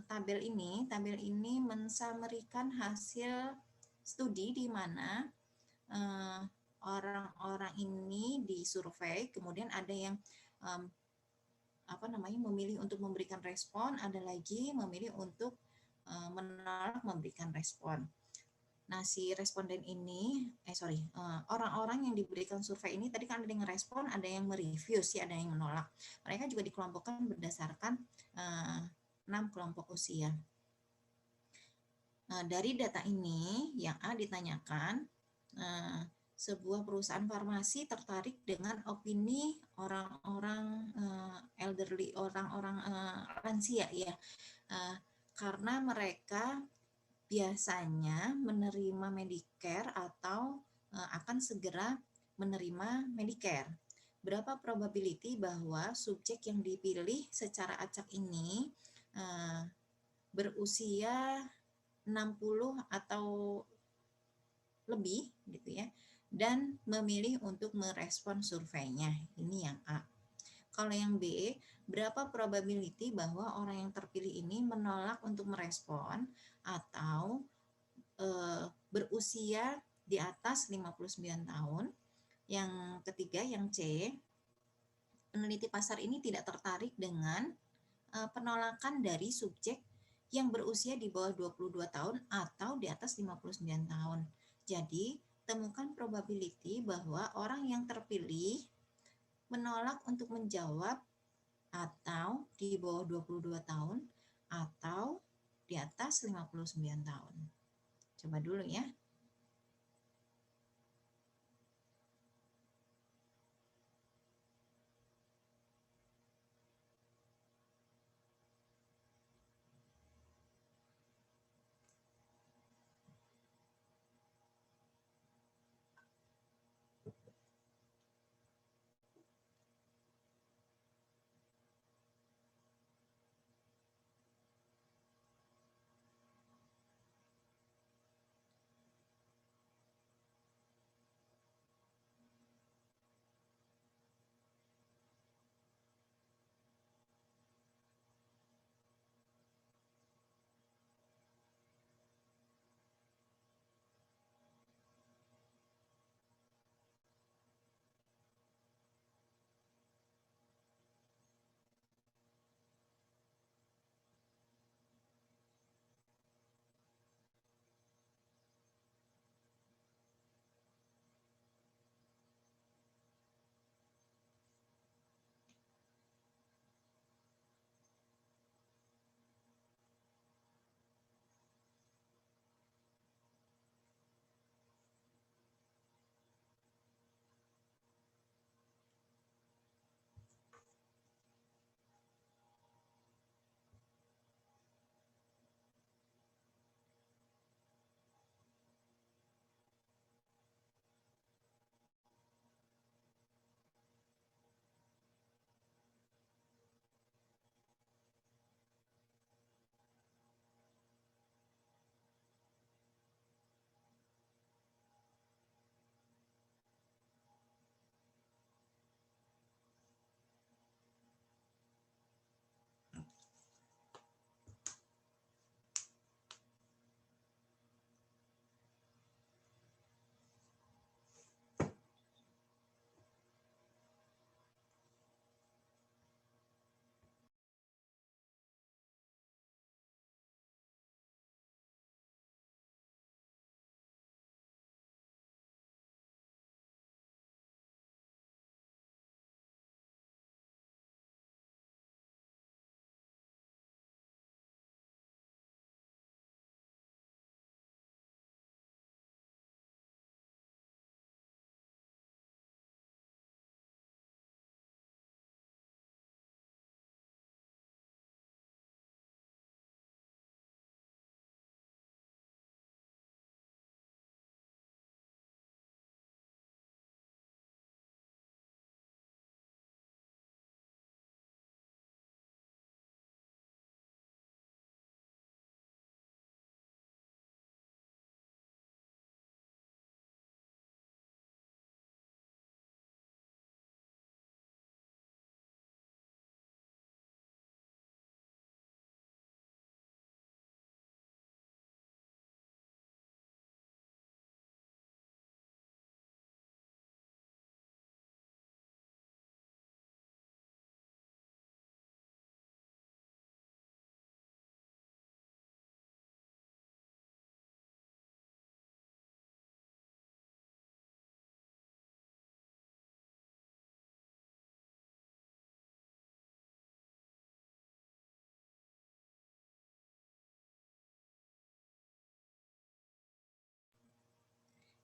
tabel ini mensamerikan hasil studi di mana orang-orang ini disurvei, kemudian ada yang memilih untuk memberikan respon, ada lagi memilih untuk menolak memberikan respon. Nah, si responden ini, orang-orang yang diberikan survei ini tadi kan ada yang merespon, ada yang mereview sih, ada yang menolak. Mereka juga dikelompokkan berdasarkan 6 kelompok usia. Nah, dari data ini, yang A ditanyakan, sebuah perusahaan farmasi tertarik dengan opini orang-orang elderly, orang-orang lansia ya, karena mereka biasanya menerima Medicare atau akan segera menerima Medicare. Berapa probability bahwa subjek yang dipilih secara acak ini berusia 60 atau lebih gitu ya, dan memilih untuk merespon surveinya. Ini yang A. Kalau yang B, berapa probability bahwa orang yang terpilih ini menolak untuk merespon atau berusia di atas 59 tahun. Yang ketiga, yang C, peneliti pasar ini tidak tertarik dengan penolakan dari subjek yang berusia di bawah 22 tahun atau di atas 59 tahun. Jadi, temukan probability bahwa orang yang terpilih menolak untuk menjawab atau di bawah 22 tahun atau di atas 59 tahun. Coba dulu ya.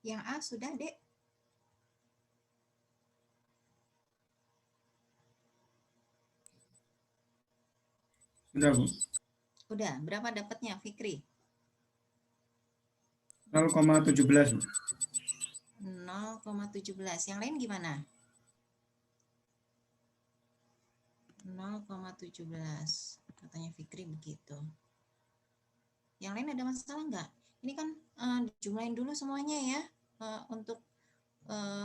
Yang A sudah, Dek? Sudah, Bu. Udah, berapa dapatnya, Fikri? 0,17, Bu. 0,17. Yang lain gimana? 0,17. Katanya Fikri begitu. Yang lain ada masalah nggak? Ini kan dijumlahin dulu semuanya ya. Untuk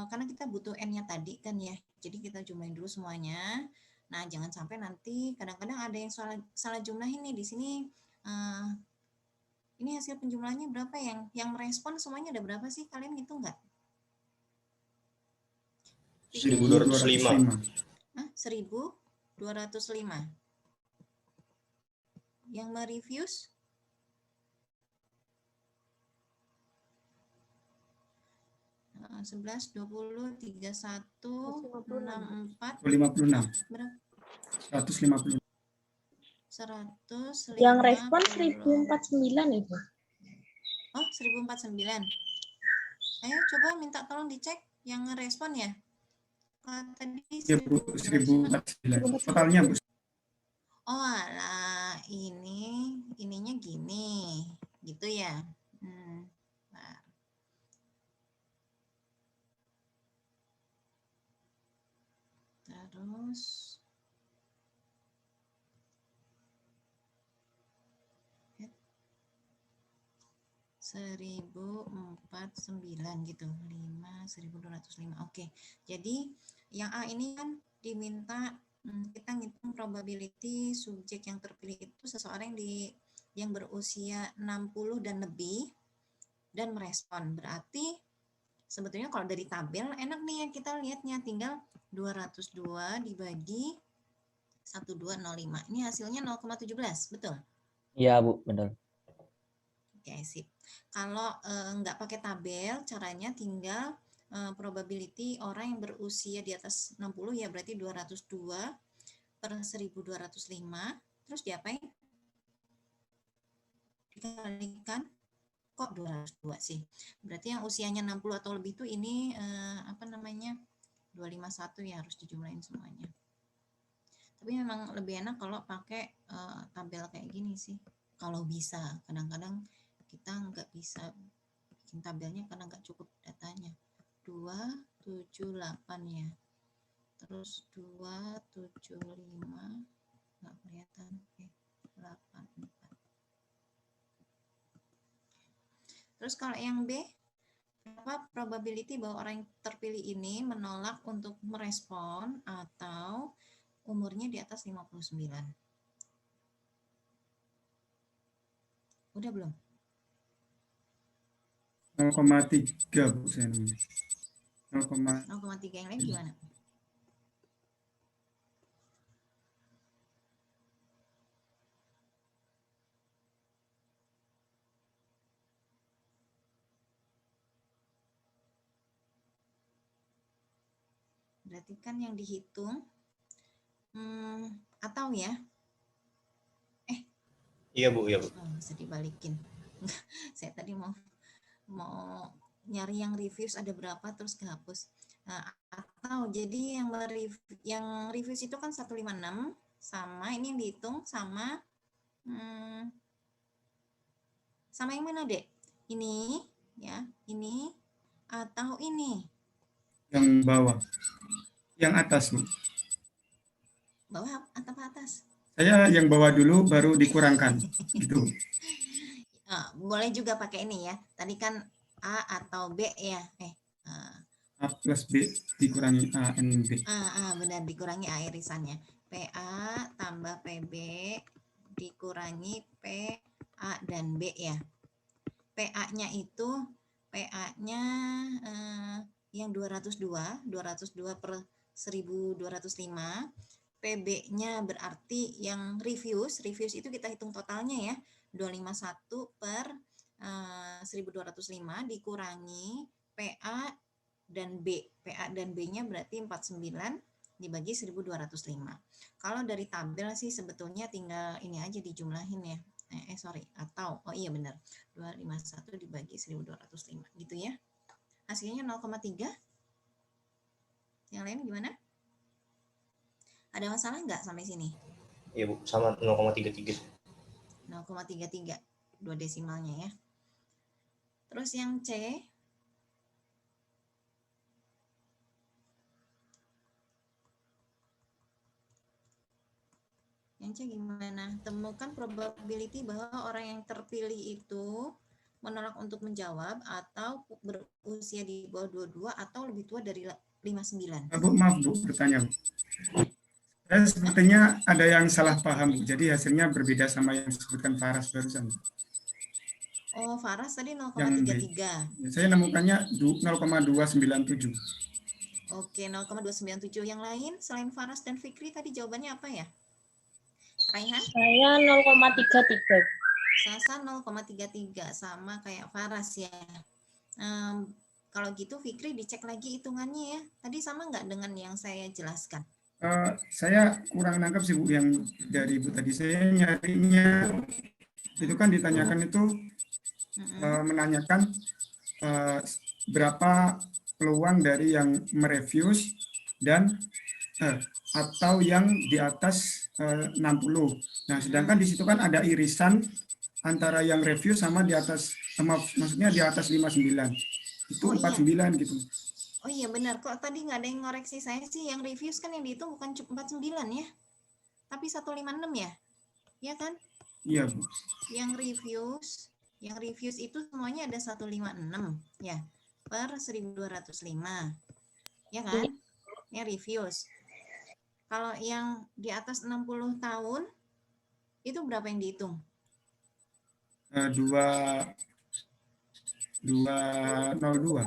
karena kita butuh N-nya tadi kan ya. Jadi kita jumlahin dulu semuanya. Nah, jangan sampai nanti kadang-kadang ada yang salah jumlahin nih di sini. Ini hasil penjumlahannya berapa yang merespon semuanya ada berapa sih? Kalian gitu nggak? 1205. 1205. Yang mereviews? Nah, 11, 20, 31, 64, 56. berapa? 150. 150. Yang respon 1049 itu. Oh, 1049. Ayo coba minta tolong dicek yang ngerespon ya. Tadi Ya, Bu, 1049. Totalnya, Bu. Oh, alah, ininya gini. Gitu ya. Nah. Terus 1049 gitu. 1205. Oke. Jadi yang A ini kan diminta kita ngitung probability subjek yang terpilih itu seseorang yang berusia 60 dan lebih dan merespon. Berarti sebetulnya kalau dari tabel enak nih ya kita lihatnya, tinggal 202 dibagi 1205. Ini hasilnya 0,17, betul? Iya, Bu, benar. Oke, sip. Kalau nggak pakai tabel, caranya tinggal probability orang yang berusia di atas 60 ya berarti 202 per 1205. Terus diapain? Dikalikan. Kok 202 sih? Berarti yang usianya 60 atau lebih itu ini apa namanya? 251 ya, harus dijumlahin semuanya. Tapi memang lebih enak kalau pakai tabel kayak gini sih. Kalau bisa, kadang-kadang kita nggak bisa bikin tabelnya karena nggak cukup datanya. 278 ya. Terus 275 nggak kelihatan. 84. Terus kalau yang B, berapa probability bahwa orang yang terpilih ini menolak untuk merespon atau umurnya di atas 59? Udah belum? 0,3, Bu. 0,3. Yang lain gimana? Berarti kan yang dihitung atau ya? Iya, Bu, iya, Bu. Oh, bisa dibalikin. Saya tadi mau nyari yang reviews ada berapa terus kehapus. Nah, atau jadi yang reviews itu kan 156 sama ini yang dihitung sama sama yang mana, Dek? Ini ya, ini atau ini? Yang bawah. Yang atas, Bu. Bawah atau atas? Saya yang bawah dulu baru dikurangkan. Gitu. Boleh juga pakai ini ya. Tadi kan A atau B ya. A plus B dikurangi A N B. Benar, dikurangi A irisannya. PA tambah PB dikurangi PA dan B ya. PA-nya itu PA-nya yang 202 per 1205. PB-nya berarti yang reviews itu kita hitung totalnya ya. 251 per 1205 dikurangi PA dan B. PA dan B-nya berarti 49 dibagi 1205. Kalau dari tabel sih sebetulnya tinggal ini aja dijumlahin ya. Atau oh iya benar. 251 dibagi 1205 gitu ya. hasilnya 0,3. Yang lain gimana? Ada masalah nggak sampai sini? Iya Bu, sama 0,33. 0,33, 2 desimalnya ya. Terus yang C, yang C gimana? Temukan probability bahwa orang yang terpilih itu menolak untuk menjawab atau berusia di bawah 22 atau lebih tua dari 59. Bu, maaf Bu, bertanya Bu. Saya sepertinya ada yang salah paham Bu. Jadi hasilnya berbeda sama yang disebutkan Faras barusan. Oh, Faras tadi Yang 0,33. saya nemukannya 0,297. Oke, 0,297. Yang lain selain Faras dan Fikri tadi jawabannya apa ya? Raihan? Saya 0,33. Sasa 0,33 sama kayak Faras ya. Kalau gitu Fikri dicek lagi hitungannya ya. Tadi sama nggak dengan yang saya jelaskan? Saya kurang nangkap sih Bu yang dari Bu tadi. Saya nyarinya itu kan ditanyakan itu menanyakan berapa peluang dari yang mereviews dan atau yang di atas 60. Nah, sedangkan di situ kan ada irisan antara yang review sama di atas, maksudnya di atas 59. Itu 49 gitu. Oh iya benar, kok tadi nggak ada yang ngoreksi saya sih, yang reviews kan yang dihitung bukan 49 ya, tapi 156 ya, ya kan? Iya Bu. Yang reviews itu semuanya ada 156 ya, per 1205, ya kan? Yang reviews. Kalau yang di atas 60 tahun, itu berapa yang dihitung? 202. 251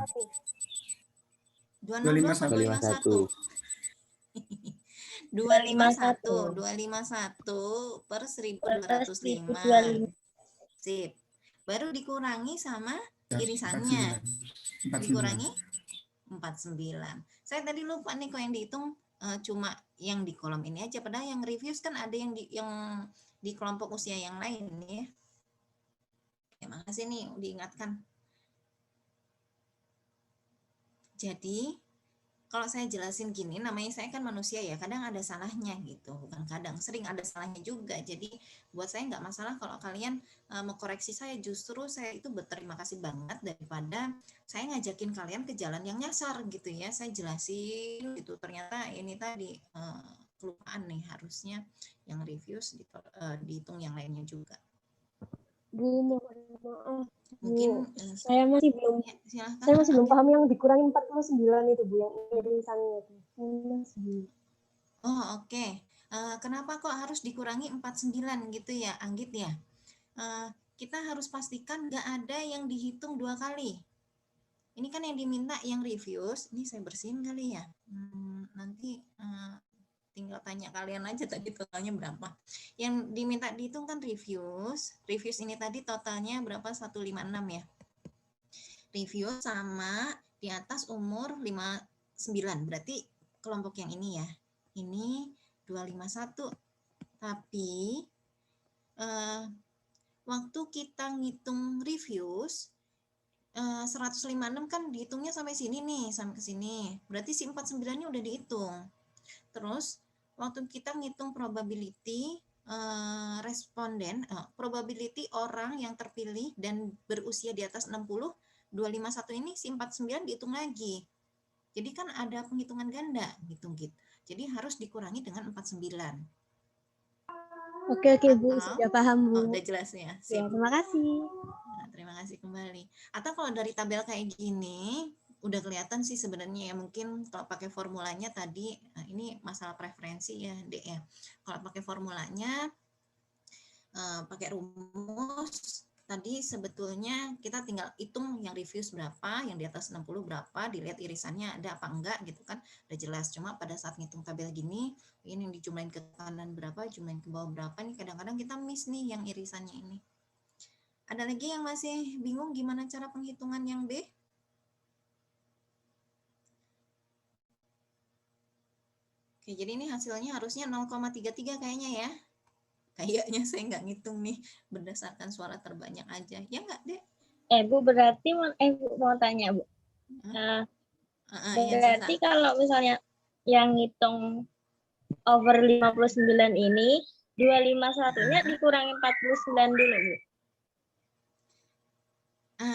per 1205. Sip. Baru dikurangi sama irisannya. 49. Dikurangi 49. Saya tadi lupa nih kok yang dihitung cuma yang di kolom ini aja, padahal yang reviews kan ada yang di kelompok usia yang lain ya. Ya, makasih nih diingatkan. Jadi kalau saya jelasin gini, namanya saya kan manusia ya, kadang ada salahnya gitu, bukan kadang, sering ada salahnya juga. Jadi buat saya nggak masalah kalau kalian mengkoreksi saya, justru saya itu berterima kasih banget daripada saya ngajakin kalian ke jalan yang nyasar gitu ya. Saya jelasin gitu, ternyata ini tadi kelupaan nih, harusnya yang reviews dihitung yang lainnya juga. Bu, mohon maaf. Mungkin saya masih belum ya, silakan. Saya masih belum paham yang dikurangi 49 itu Bu, yang irisannya itu. Oh, oke. Kenapa kok harus dikurangi 49 gitu ya, Anggit ya? Kita harus pastikan nggak ada yang dihitung 2 kali. Ini kan yang diminta yang reviews, ini saya bersihin kali ya. Nanti tinggal tanya kalian aja tadi totalnya berapa. Yang diminta dihitung kan reviews. Reviews ini tadi totalnya berapa? 156 ya. Review sama di atas umur 59. Berarti kelompok yang ini ya. Ini 251. Tapi waktu kita ngitung reviews 156 kan dihitungnya sampai sini nih, sampai ke sini. Berarti si 49-nya udah dihitung. Terus waktu kita ngitung probability responden, probability orang yang terpilih dan berusia di atas 60, 251 ini si 49 dihitung lagi. Jadi kan ada penghitungan ganda gitu. Jadi harus dikurangi dengan 49. Oke Bu, sudah paham Bu. Udah jelas ya. Ya, terima kasih. Nah, terima kasih kembali. Atau kalau dari tabel kayak gini udah kelihatan sih sebenarnya ya, mungkin kalau pakai formulanya tadi, ini masalah preferensi ya Dek ya. Kalau pakai formulanya pakai rumus tadi sebetulnya kita tinggal hitung yang reviews berapa, yang di atas 60 berapa, dilihat irisannya ada apa enggak gitu kan, udah jelas. Cuma pada saat ngitung tabel gini, ini yang dijumlahin ke kanan berapa, jumlahin ke bawah berapa, nih kadang-kadang kita miss nih yang irisannya ini. Ada lagi yang masih bingung gimana cara penghitungan yang B? Oke, jadi ini hasilnya harusnya 0,33 kayaknya ya. Kayaknya saya nggak ngitung nih berdasarkan suara terbanyak aja. Ya nggak, Dek? Bu, berarti Bu, mau tanya Bu. Nah, Iya, berarti Sasa. kalau misalnya yang ngitung over 59 ini, 251-nya dikurangi 49 dulu, Bu.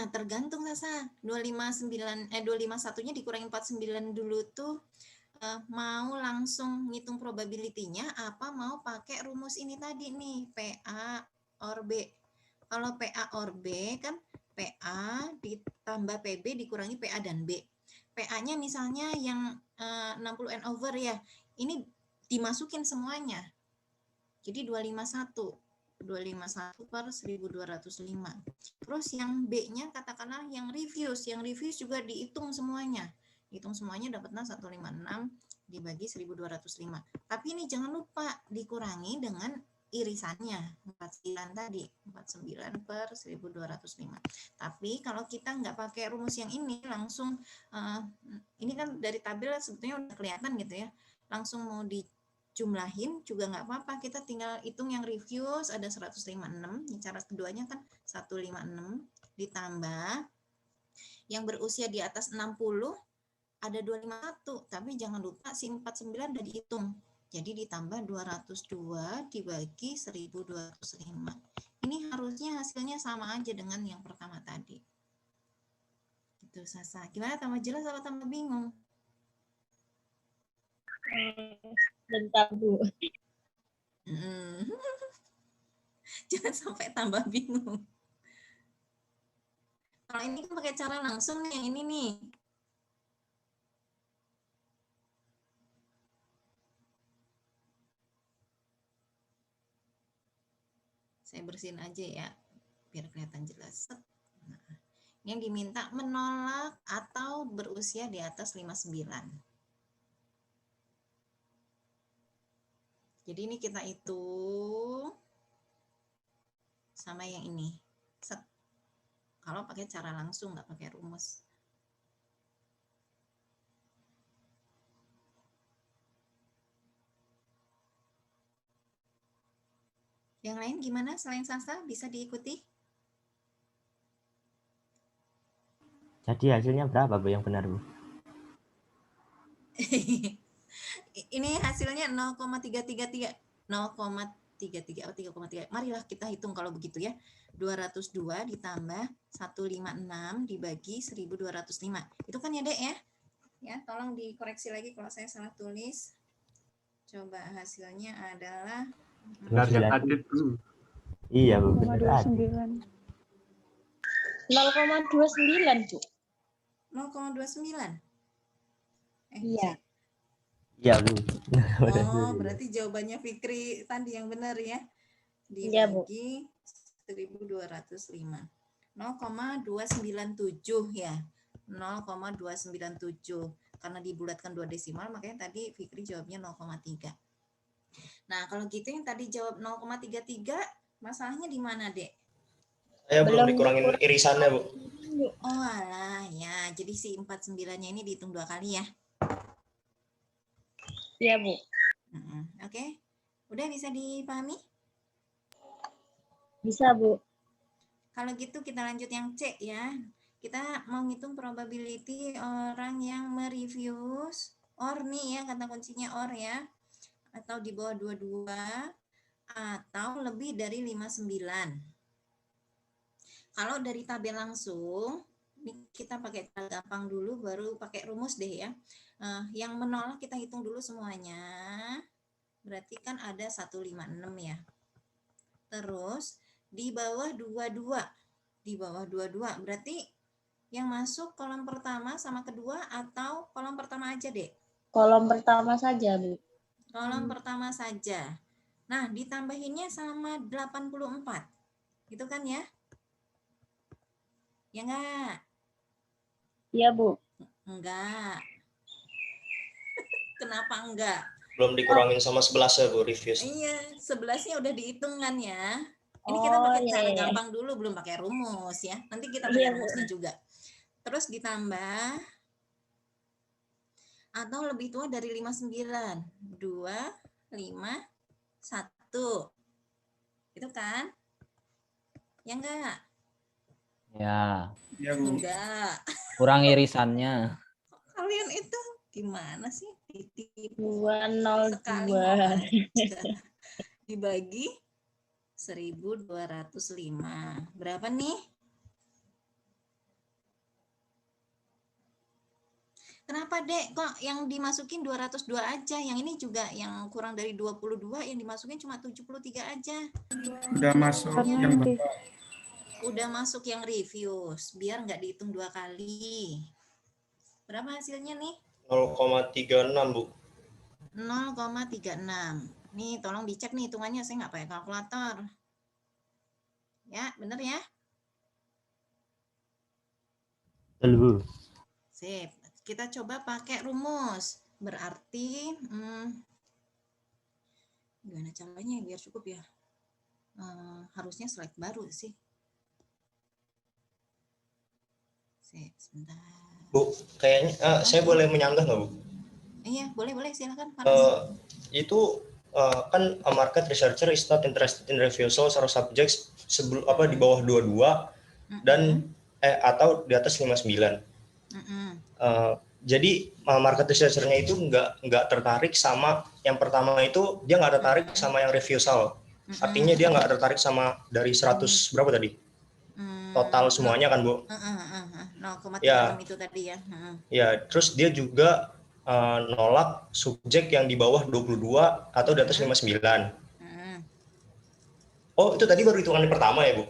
Tergantung Sasa. 251-nya dikurangi 49 dulu tuh mau langsung ngitung probability-nya apa mau pakai rumus ini tadi nih, PA or B. Kalau PA or B kan PA ditambah PB dikurangi PA dan B. PA-nya misalnya yang 60 and over ya. Ini dimasukin semuanya. Jadi 251 per 1205. Terus yang B-nya katakanlah yang reviews juga dihitung semuanya. Hitung semuanya dapatnya 156 dibagi 1205. Tapi ini jangan lupa dikurangi dengan irisannya 49 tadi, 49 per 1205. Tapi kalau kita nggak pakai rumus yang ini, langsung ini kan dari tabel sebetulnya udah kelihatan gitu ya, langsung mau dijumlahin juga nggak apa-apa, kita tinggal hitung yang reviews ada 156, cara keduanya kan 156 ditambah yang berusia di atas 60 ada 251, tapi jangan lupa si 49 udah dihitung. Jadi ditambah 202 dibagi 1205. Ini harusnya hasilnya sama aja dengan yang pertama tadi. Itu Sasa. Gimana, tambah jelas atau tambah bingung? Bentar, Bu. Jangan sampai tambah bingung. Kalau ini kan pakai cara langsung nih, yang ini nih. Saya bersihin aja ya, biar kelihatan jelas. Nah, yang diminta menolak atau berusia di atas 59. Jadi ini kita hitung sama yang ini. Set. Kalau pakai cara langsung, nggak pakai rumus. Yang lain gimana selain Sasa? Bisa diikuti? Jadi hasilnya berapa Bu yang benar Bu? Ini hasilnya 0,333. 0,33 atau 3,3. Marilah kita hitung kalau begitu ya. 202 ditambah 156 dibagi 1205. Itu kan ya, Dek ya? Ya, tolong dikoreksi lagi kalau saya salah tulis. Coba hasilnya adalah Benar ya, Adit. Iya Bu, benar Adit. 0,29, Bu. 0,29. Iya. Iya Bu. Oh, berarti jawabannya Fikri tadi yang benar ya. Iya, Bu. Dibagi 1205. 0,297 ya. 0,297. Karena dibulatkan 2 desimal, makanya tadi Fikri jawabnya 0,3. Nah, kalau gitu yang tadi jawab 0,33, masalahnya di mana, Dek? Saya belum dikurangin irisannya Bu. Oh alah, ya. Jadi si 49-nya ini dihitung 2 kali ya. Iya, Bu. Oke. Udah bisa dipahami? Bisa, Bu. Kalau gitu kita lanjut yang C ya. Kita mau ngitung probability orang yang mereviews or nih ya, kata kuncinya or ya. Atau di bawah 22 atau lebih dari 59. Kalau dari tabel langsung, ini kita pakai cara gampang dulu, baru pakai rumus deh ya. Yang menolak kita hitung dulu semuanya. Berarti kan ada 156 ya. Terus di bawah 22. Di bawah 22 berarti yang masuk kolom pertama sama kedua atau kolom pertama aja, Dek? Kolom pertama saja, Bu. Kolom pertama saja. Nah, ditambahinnya sama 84. Gitu kan ya? Ya enggak? Iya, Bu. Enggak. Kenapa enggak? Belum dikurangin sama 11 ya Bu, reviews. Iya, 11-nya udah dihitung kan ya. Ini kita pakai cara iya. gampang dulu, belum pakai rumus ya. Nanti kita pakai rumusnya juga. Terus ditambah atau lebih tua dari 59. 2, 5, 1. Itu kan? Ya enggak? Ya, Ya, Bu. Enggak. kurang irisannya. Kalian itu gimana sih? Ditipu 202. sekali mau aja. Dibagi 1.205. Berapa nih? Kenapa, Dek? Kok yang dimasukin 202 aja? Yang ini juga yang kurang dari 22 yang dimasukin cuma 73 aja. Udah masuk yang Nanti. Bapak. Udah masuk yang reviews, biar nggak dihitung 2 kali. Berapa hasilnya nih? 0,36, Bu. 0,36. Nih, tolong dicek nih hitungannya, saya nggak pakai kalkulator. Ya, bener ya? Betul, Bu. Sip. Kita coba pakai rumus. Berarti, gimana caranya biar cukup ya? Harusnya slide baru sih. Sip, sebentar. Bu, kayaknya saya boleh menyanggah nggak, Bu? Iya, boleh, silakan. Itu kan a market researcher is not interested in refusals or subjects di bawah 22 dan atau di atas 59. Jadi market researcher-nya itu nggak tertarik sama yang pertama itu, dia nggak tertarik sama yang refusal. Artinya dia nggak tertarik sama dari 100 berapa tadi? Total semuanya kan, Bu? 0,36 Ya. itu tadi ya. Ya, terus dia juga nolak subjek yang di bawah 22 atau di atas 59. Oh, itu tadi baru hitungan pertama ya, Bu?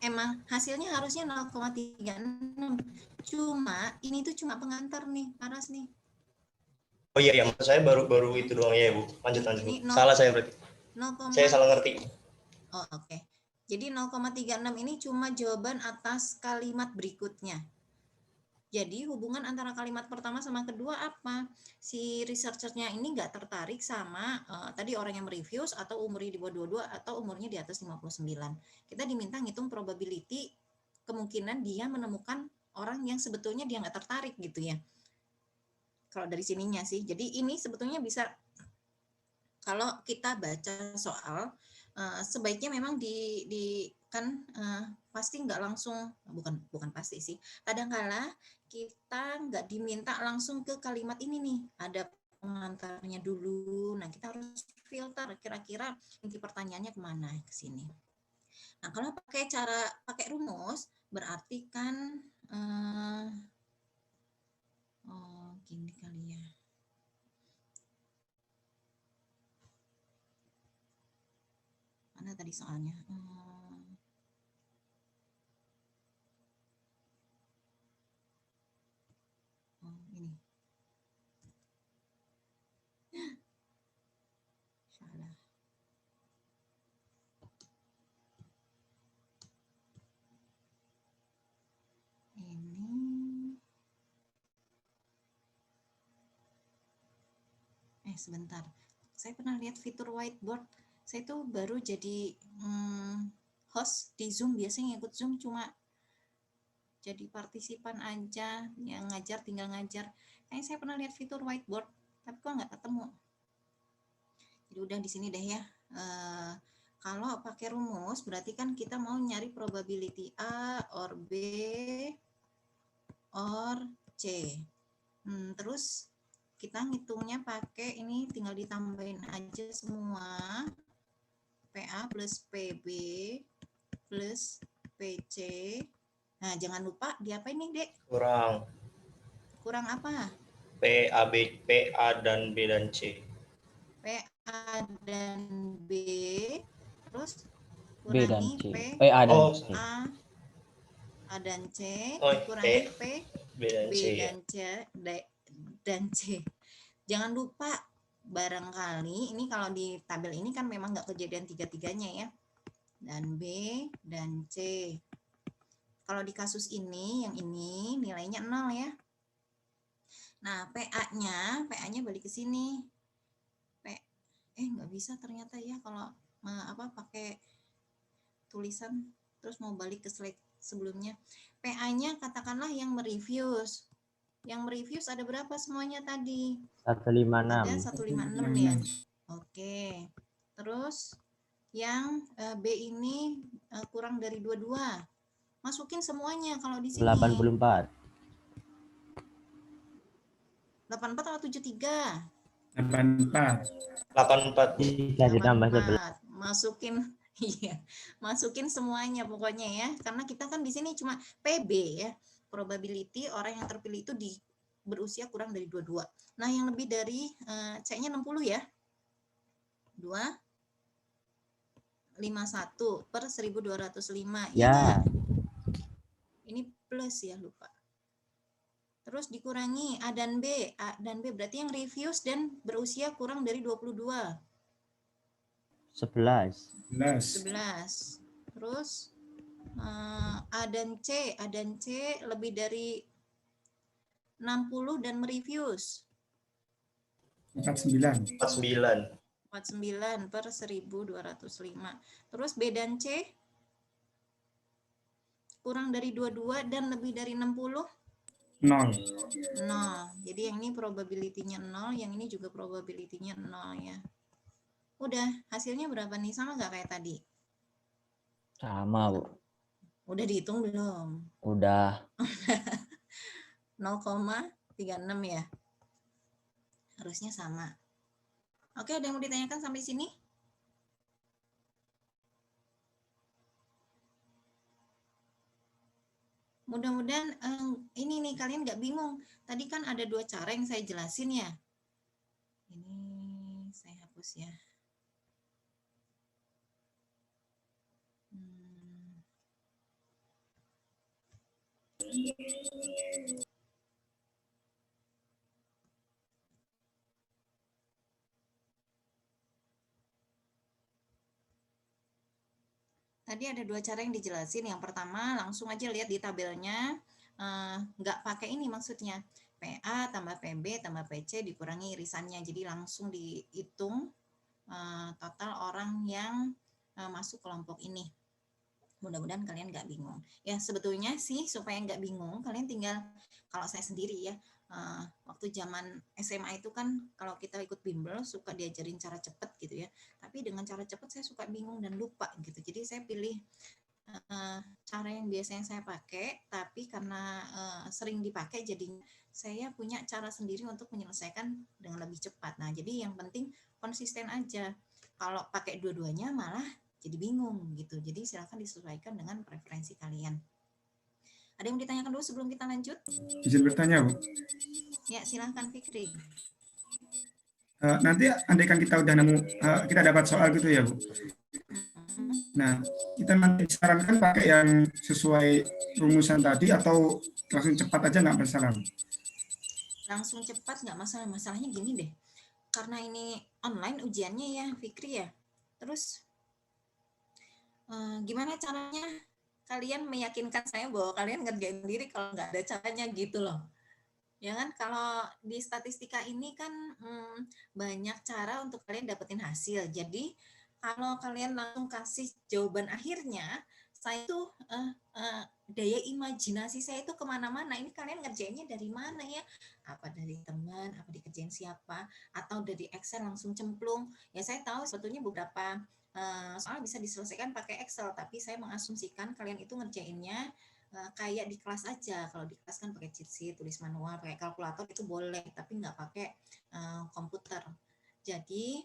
Emang hasilnya harusnya 0,36. Cuma ini tuh cuma pengantar nih, Paras nih. Oh iya, maksud saya baru itu doang ya, Bu. Lanjut. Ini Salah saya berarti. Saya salah ngerti. Oh, oke. Jadi 0,36 ini cuma jawaban atas kalimat berikutnya. Jadi hubungan antara kalimat pertama sama kedua apa? Si researchernya ini nggak tertarik sama tadi orang yang mereviews atau umurnya di bawah 22 atau umurnya di atas 59. Kita diminta ngitung probability kemungkinan dia menemukan orang yang sebetulnya dia nggak tertarik gitu ya. Kalau dari sininya sih. Jadi ini sebetulnya bisa, kalau kita baca soal, sebaiknya memang pasti nggak langsung, bukan pasti sih, kadang-kala kita nggak diminta langsung ke kalimat ini nih, ada pengantarnya dulu. Nah, kita harus filter kira-kira inti pertanyaannya kemana, ke sini. Nah, kalau pakai rumus berarti kan gini kali ya. Mana tadi soalnya? Ini. Salah. Sebentar. Saya pernah lihat fitur whiteboard. Saya tuh baru jadi host di Zoom. Biasanya ikut Zoom cuma jadi partisipan aja, yang ngajar tinggal ngajar. Saya pernah lihat fitur whiteboard, tapi kok nggak ketemu. Jadi udah di sini deh ya. Kalau pakai rumus berarti kan kita mau nyari probability A or B or C. Terus kita ngitungnya pakai ini, tinggal ditambahin aja semua. PA plus PB plus PC. Nah, jangan lupa diapain nih, Dek? Kurang apa? P, A dan B dan C. PA dan B, terus B dan kurangi C. P, A dan C. A dan C, P, dikurangi P, B dan C. Dan C. Jangan lupa, barangkali ini kalau di tabel ini kan memang nggak kejadian tiga-tiganya ya. Dan B dan C. Kalau di kasus ini, yang ini nilainya 0 ya. Nah, PA-nya balik ke sini. Nggak bisa ternyata ya kalau pakai tulisan terus mau balik ke slide sebelumnya. PA-nya katakanlah yang mereviews. Yang mereviews ada berapa semuanya tadi? 156. Ada 156 ya. Oke. Terus yang B ini kurang dari 22. Masukin semuanya kalau di sini. 84. 84 atau 73? 84. 84. Bisa ditambah 11. Masukin iya, masukin semuanya pokoknya ya. Karena kita kan di sini cuma PB ya. Probability orang yang terpilih itu berusia kurang dari 22. Nah, yang lebih dari C-nya 60 ya. 251 per 1205. Ya. Ini plus ya, lupa. Terus dikurangi A dan B. A dan B berarti yang refuse dan berusia kurang dari 22. 11. 11. Terus A dan C. A dan C lebih dari 60 dan merefuse. 49. 49. 49 per 1205. Terus B dan C kurang dari 22 dan lebih dari 60. 0. 0. Jadi yang ini probability-nya 0, yang ini juga probability-nya 0 ya. Udah, hasilnya berapa nih? Sama nggak kayak tadi? Sama, Bu. Udah dihitung belum? Udah. 0,36 ya. Harusnya sama. Oke, ada yang mau ditanyakan sampai sini? Mudah-mudahan ini nih kalian nggak bingung. Tadi kan ada 2 cara yang saya jelasin ya. Ini saya hapus ya. Tadi ada 2 cara yang dijelasin. Yang pertama langsung aja lihat di tabelnya, nggak pakai ini maksudnya. PA tambah PB tambah PC dikurangi irisannya. Jadi langsung dihitung total orang yang masuk kelompok ini. Mudah-mudahan kalian nggak bingung. Ya sebetulnya sih supaya nggak bingung, kalian tinggal, kalau saya sendiri ya, waktu zaman SMA itu kan kalau kita ikut bimbel suka diajarin cara cepet gitu ya. Tapi dengan cara cepet saya suka bingung dan lupa gitu. Jadi saya pilih cara yang biasanya saya pakai, tapi karena sering dipakai jadinya saya punya cara sendiri untuk menyelesaikan dengan lebih cepat. Nah, jadi yang penting konsisten aja. Kalau pakai dua-duanya malah jadi bingung gitu. Jadi silakan disesuaikan dengan preferensi kalian. Ada yang ditanyakan dulu sebelum kita lanjut? Izin bertanya, Bu. Ya, silahkan Fikri. Nanti andaikan kita udah nemu, kita dapat soal gitu ya, Bu. Nah, kita nanti sarankan pakai yang sesuai rumusan tadi atau langsung cepat aja nggak masalah, Bu? Langsung cepat nggak masalah. Masalahnya gini deh. Karena ini online ujiannya ya, Fikri ya. Terus gimana caranya kalian meyakinkan saya bahwa kalian ngerjain sendiri kalau nggak ada caranya gitu loh. Ya kan, kalau di statistika ini kan banyak cara untuk kalian dapetin hasil. Jadi kalau kalian langsung kasih jawaban akhirnya, saya tuh daya imajinasi saya itu kemana-mana. Ini kalian ngerjainnya dari mana ya? Apa dari teman, apa dikerjain siapa, atau dari Excel langsung cemplung. Ya saya tahu sebetulnya beberapa soal bisa diselesaikan pakai Excel, tapi saya mengasumsikan kalian itu ngerjainnya kayak di kelas aja. Kalau di kelas kan pakai cheat sheet, tulis manual, pakai kalkulator itu boleh, tapi nggak pakai komputer. Jadi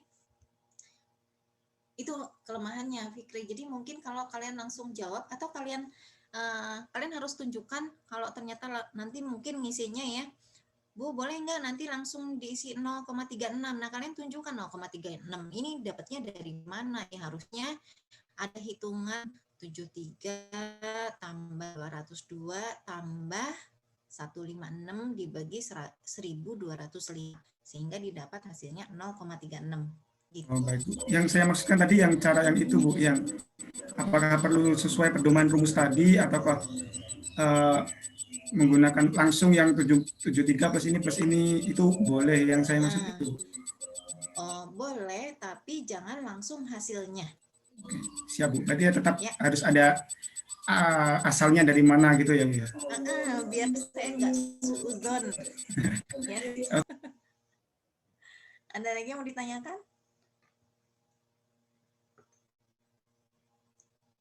itu kelemahannya Fikri. Jadi mungkin kalau kalian langsung jawab atau kalian harus tunjukkan kalau ternyata nanti mungkin ngisinya ya, Bu boleh nggak nanti langsung diisi 0,36. Nah kalian tunjukkan 0,36 ini dapatnya dari mana ya. Harusnya ada hitungan 73 tambah 202 tambah 156 dibagi 1205 sehingga didapat hasilnya 0,36 gitu. Oh, baik. Yang saya maksudkan tadi yang cara yang itu, Bu, yang apakah perlu sesuai pedoman rumus tadi ataukah menggunakan langsung yang 73 plus ini itu boleh, yang saya maksud itu. Oh, boleh, tapi jangan langsung hasilnya. Oke, siap, Bu. Berarti ya tetap harus ada asalnya dari mana gitu ya, Bu ya. Biar saya nggak suudzon. Ya. Ada lagi yang mau ditanyakan?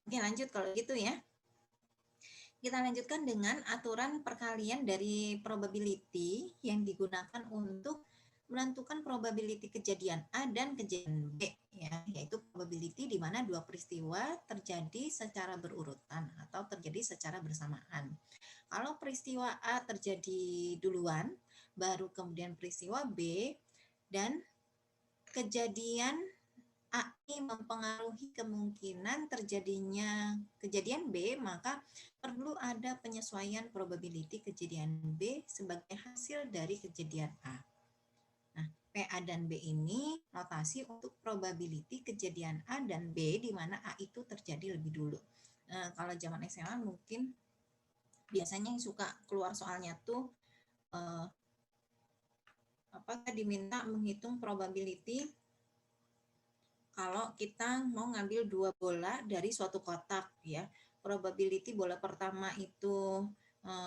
Oke, lanjut kalau gitu ya. Kita lanjutkan dengan aturan perkalian dari probability yang digunakan untuk menentukan probability kejadian A dan kejadian B, ya, yaitu probability di mana dua peristiwa terjadi secara berurutan atau terjadi secara bersamaan. Kalau peristiwa A terjadi duluan, baru kemudian peristiwa B, dan kejadian A ini mempengaruhi kemungkinan terjadinya kejadian B, maka perlu ada penyesuaian probability kejadian B sebagai hasil dari kejadian A. Nah, PA dan B ini notasi untuk probability kejadian A dan B di mana A itu terjadi lebih dulu. Kalau zaman SMA mungkin biasanya yang suka keluar soalnya tuh diminta menghitung probability kalau kita mau ngambil dua bola dari suatu kotak, ya. Probability bola pertama itu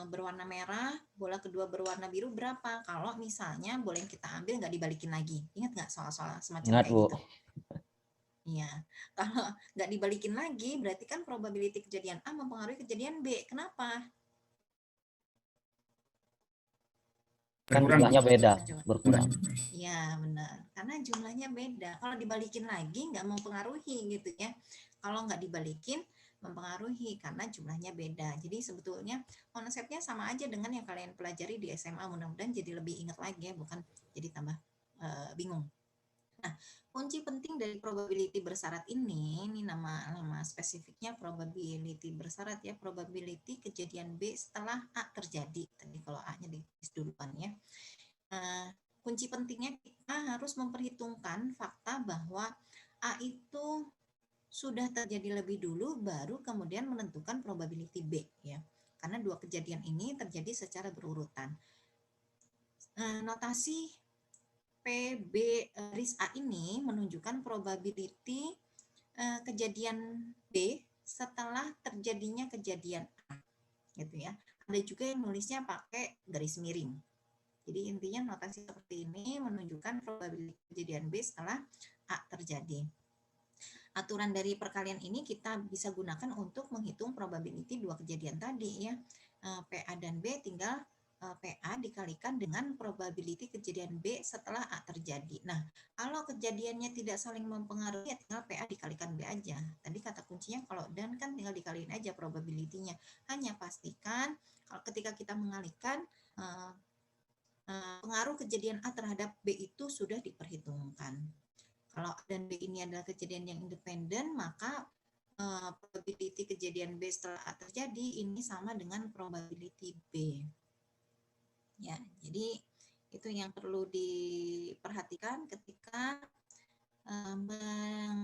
berwarna merah, bola kedua berwarna biru berapa? Kalau misalnya bola yang kita ambil nggak dibalikin lagi. Ingat nggak soal-soal semacam Ingat, kayak Bu. gitu? Iya. Kalau nggak dibalikin lagi, berarti kan probability kejadian A mempengaruhi kejadian B. Kenapa? Kan Berkurang. jumlahnya beda, Coba. berkurang. Iya, benar. Karena jumlahnya beda. Kalau dibalikin lagi nggak mempengaruhi gitu ya. Kalau nggak dibalikin mempengaruhi karena jumlahnya beda. Jadi sebetulnya konsepnya sama aja dengan yang kalian pelajari di SMA. Mudah-mudahan jadi lebih ingat lagi ya, bukan jadi tambah bingung. Nah, kunci penting dari probability bersyarat ini nama spesifiknya probability bersyarat ya, probability kejadian B setelah A terjadi. Tadi kalau A-nya ditulis duluan ya. Kunci pentingnya kita harus memperhitungkan fakta bahwa A itu sudah terjadi lebih dulu baru kemudian menentukan probability B ya. Karena dua kejadian ini terjadi secara berurutan. Notasi PB RIS A ini menunjukkan probability kejadian B setelah terjadinya kejadian A gitu ya. Ada juga yang nulisnya pakai garis miring. Jadi intinya notasi seperti ini menunjukkan probability kejadian B setelah A terjadi. Aturan dari perkalian ini kita bisa gunakan untuk menghitung probability dua kejadian tadi ya. PA dan B tinggal PA dikalikan dengan probability kejadian B setelah A terjadi. Nah, kalau kejadiannya tidak saling mempengaruhi, ya tinggal PA dikalikan B aja. Tadi kata kuncinya kalau dan kan tinggal dikaliin aja probability-nya. Hanya pastikan kalau ketika kita mengalihkan pengaruh kejadian A terhadap B itu sudah diperhitungkan. Kalau A dan B ini adalah kejadian yang independen, maka probability kejadian B setelah A terjadi ini sama dengan probability B. Ya, jadi itu yang perlu diperhatikan ketika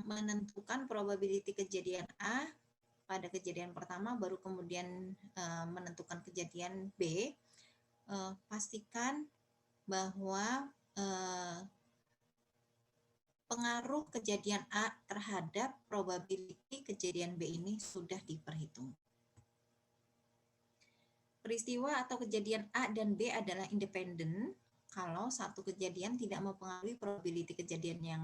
menentukan probability kejadian A pada kejadian pertama, baru kemudian menentukan kejadian B. Pastikan bahwa pengaruh kejadian A terhadap probability kejadian B ini sudah diperhitung. Peristiwa atau kejadian A dan B adalah independen kalau satu kejadian tidak mempengaruhi probability kejadian yang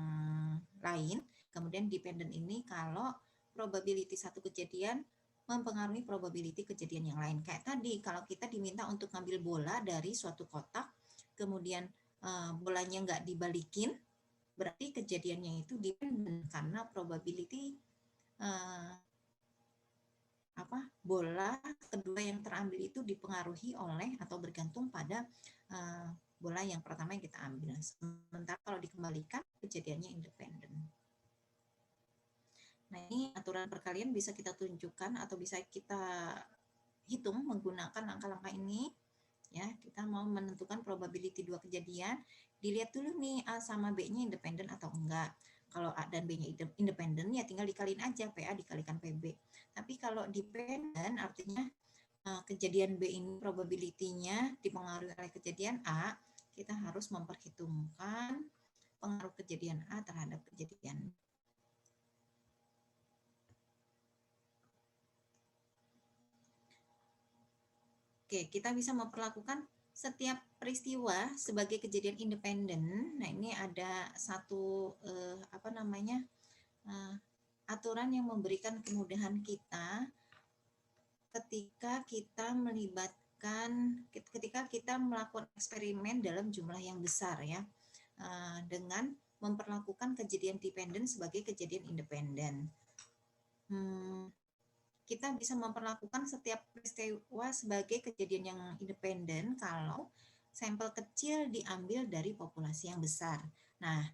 lain. Kemudian dependen ini kalau probability satu kejadian mempengaruhi probability kejadian yang lain. Kayak tadi, kalau kita diminta untuk ngambil bola dari suatu kotak, kemudian bolanya nggak dibalikin, berarti kejadiannya itu dependen karena probability bola kedua yang terambil itu dipengaruhi oleh atau bergantung pada bola yang pertama yang kita ambil. Sementara kalau dikembalikan kejadiannya independen. Nah, ini aturan perkalian bisa kita tunjukkan atau bisa kita hitung menggunakan langkah-langkah ini. Ya, kita mau menentukan probability dua kejadian, dilihat dulu nih A sama B-nya independen atau enggak. Kalau A dan B-nya independen ya tinggal dikaliin aja, PA dikalikan PB. Tapi kalau dependen artinya kejadian B ini probability-nya dipengaruhi oleh kejadian A, kita harus memperhitungkan pengaruh kejadian A terhadap kejadian B. Oke, kita bisa memperlakukan setiap peristiwa sebagai kejadian independen. Nah, ini ada satu aturan yang memberikan kemudahan kita ketika kita melakukan eksperimen dalam jumlah yang besar ya, dengan memperlakukan kejadian dependen sebagai kejadian independen. Kita bisa memperlakukan setiap peristiwa sebagai kejadian yang independen kalau sampel kecil diambil dari populasi yang besar. Nah,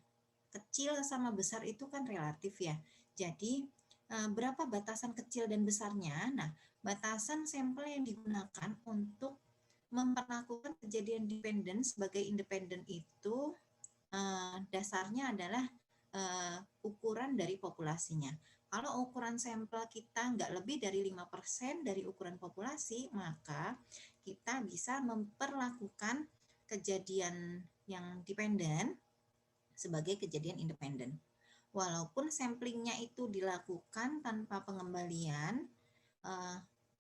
kecil sama besar itu kan relatif ya. Jadi, berapa batasan kecil dan besarnya? Nah, batasan sampel yang digunakan untuk memperlakukan kejadian dependen sebagai independen itu dasarnya adalah ukuran dari populasinya. Kalau ukuran sampel kita nggak lebih dari 5% dari ukuran populasi, maka kita bisa memperlakukan kejadian yang dependen sebagai kejadian independen. Walaupun samplingnya itu dilakukan tanpa pengembalian,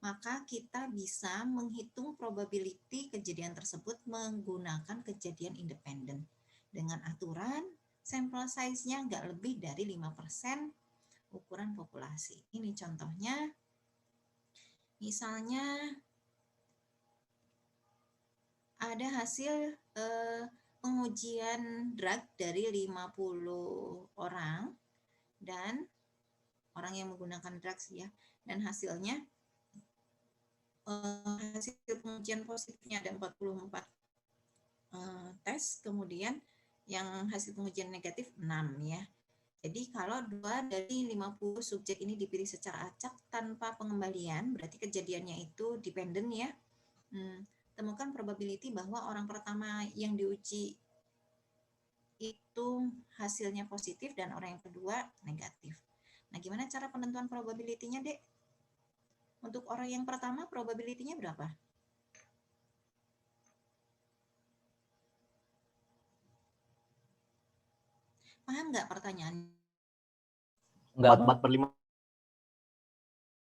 maka kita bisa menghitung probability kejadian tersebut menggunakan kejadian independen. Dengan aturan, sampel size-nya nggak lebih dari 5% ukuran populasi. Ini contohnya, misalnya ada hasil pengujian drug dari 50 orang dan orang yang menggunakan drugs ya, dan hasilnya hasil pengujian positifnya ada 44 tes, kemudian yang hasil pengujian negatif 6 ya. Jadi kalau 2 dari 50 subjek ini dipilih secara acak tanpa pengembalian, berarti kejadiannya itu dependen ya. Temukan probability bahwa orang pertama yang diuji itu hasilnya positif dan orang yang kedua negatif. Nah, gimana cara penentuan probability-nya, Dek? Untuk orang yang pertama probability-nya berapa? Paham nggak pertanyaannya? Enggak, 4/5.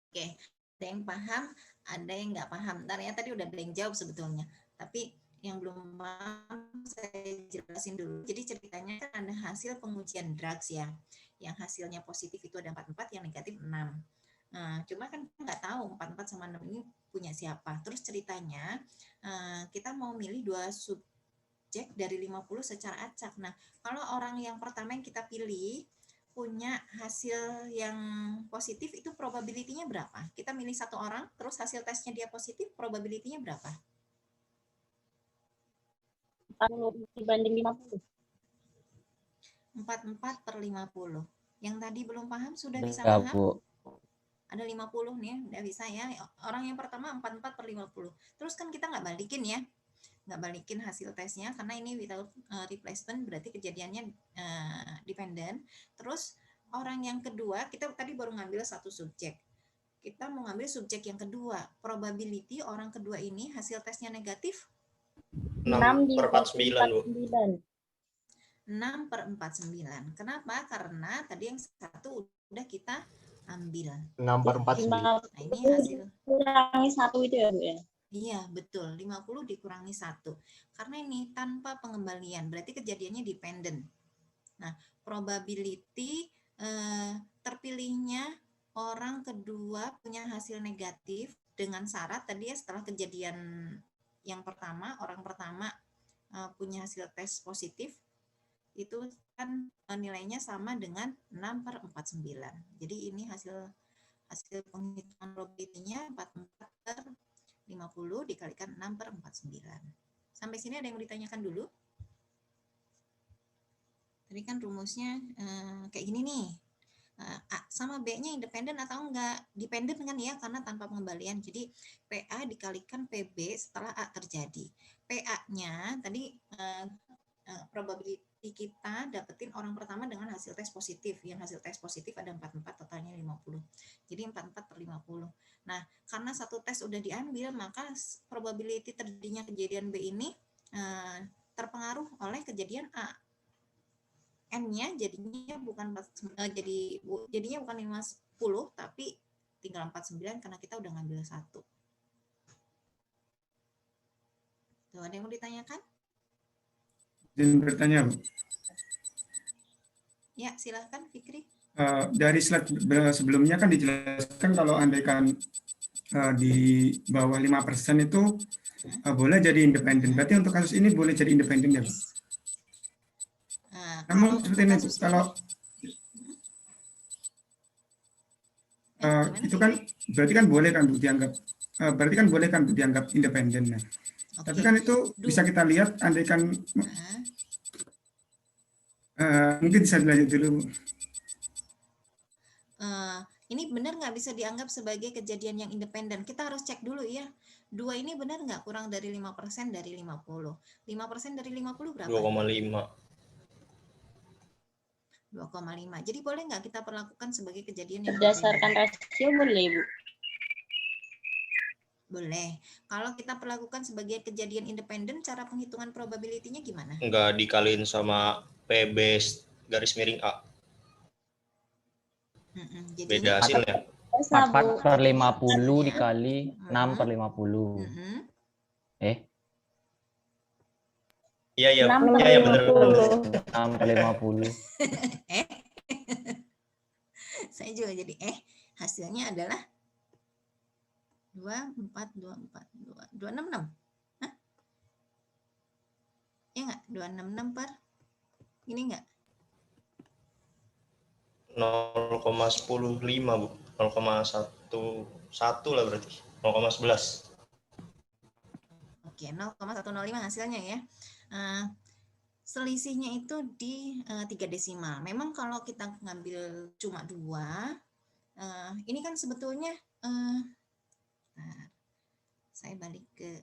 Oke, ada yang paham, ada yang nggak paham. Ternyata tadi udah ada yang jawab sebetulnya. Tapi yang belum paham saya jelasin dulu. Jadi ceritanya kan ada hasil pengujian drugs ya. Yang hasilnya positif itu ada 44, yang negatif 6. Nah, cuma kan kita nggak tahu 44 sama 6 ini punya siapa. Terus ceritanya kita mau milih 2 subjek dari 50 secara acak. Nah, kalau orang yang pertama yang kita pilih punya hasil yang positif, itu probability-nya berapa? Kita milih 1 orang, terus hasil tesnya dia positif, probability-nya berapa? 40 dibanding 50. 44/50. Yang tadi belum paham sudah bisa Ya, paham? Bu. Ada 50 nih, udah bisa ya. Orang yang pertama 44/50. Terus kan kita nggak balikin ya. Nggak balikin hasil tesnya karena ini without replacement, berarti kejadiannya dependent. Terus orang yang kedua, kita tadi baru ngambil 1 subjek. Kita mau ngambil subjek yang kedua. Probability orang kedua ini hasil tesnya negatif 6/49, Bu. 6/49. Kenapa? Karena tadi yang 1 udah kita ambil. 6/49. Nah, ini hasil. Kurangi 1 itu ya, Bu ya? Iya, betul. 50 dikurangi 1. Karena ini tanpa pengembalian, berarti kejadiannya dependent. Nah, probability terpilihnya orang kedua punya hasil negatif dengan syarat tadi ya, setelah kejadian yang pertama, orang pertama punya hasil tes positif, itu kan nilainya sama dengan 6/49. Jadi ini hasil penghitungan probability-nya 44/50 dikalikan 6/49. Sampai sini ada yang mau ditanyakan dulu? Tadi kan rumusnya kayak gini nih. A sama B-nya independen atau enggak? Dependen kan ya, karena tanpa pengembalian. Jadi PA dikalikan PB setelah A terjadi. PA-nya tadi probability kita dapetin orang pertama dengan hasil tes positif. Yang hasil tes positif ada 44, totalnya 50. Jadi 44/50. Nah, karena 1 tes udah diambil, maka probability terjadinya kejadian B ini terpengaruh oleh kejadian A. N-nya jadinya bukan jadinya bukan 50, tapi tinggal 49 karena kita udah ngambil 1. Tuh, ada yang mau ditanyakan? Izin bertanya, Bu. Ya, silahkan Fikri. Dari slide sebelumnya kan dijelaskan kalau andaikan di bawah 5% itu boleh jadi independen. Berarti untuk kasus ini boleh jadi independen ya, Bu? Yes. Nah, Namun kalau seperti untuk ini, Bu, kasus kalau gimana, itu kan Fikri? berarti kan boleh kan Bu dianggap berarti kan boleh kan Bu dianggap independen. Nah, tapi Oke. kan itu bisa kita lihat andaikan mungkin bisa dilanjut dulu, Bu. Ini benar nggak bisa dianggap sebagai kejadian yang independen? Kita harus cek dulu ya. 2 ini benar nggak kurang dari 5% dari 50? 5% dari 50 berapa? 2,5. 2,5. Jadi boleh nggak kita perlakukan sebagai kejadian yang Berdasarkan independen? rasio boleh, Bu. Boleh. Kalau kita perlakukan sebagai kejadian independen, cara penghitungan probability-nya gimana? Enggak dikaliin sama PB garis miring A. Beda Jadinya hasilnya. 44 per Jadinya 50 hasilnya, dikali 6 per 50. Iya, iya. 6 per Iya, ya, benar. 50. 6 per 50. Saya juga jadi hasilnya adalah 266. Hah? Ya nggak? 266 per ini nggak? 0,105, Bu. 0,11 lah berarti. 0,11. Oke, 0,105 hasilnya ya. Selisihnya itu di 3 desimal. Memang kalau kita ngambil cuma 2, ini kan sebetulnya saya balik ke,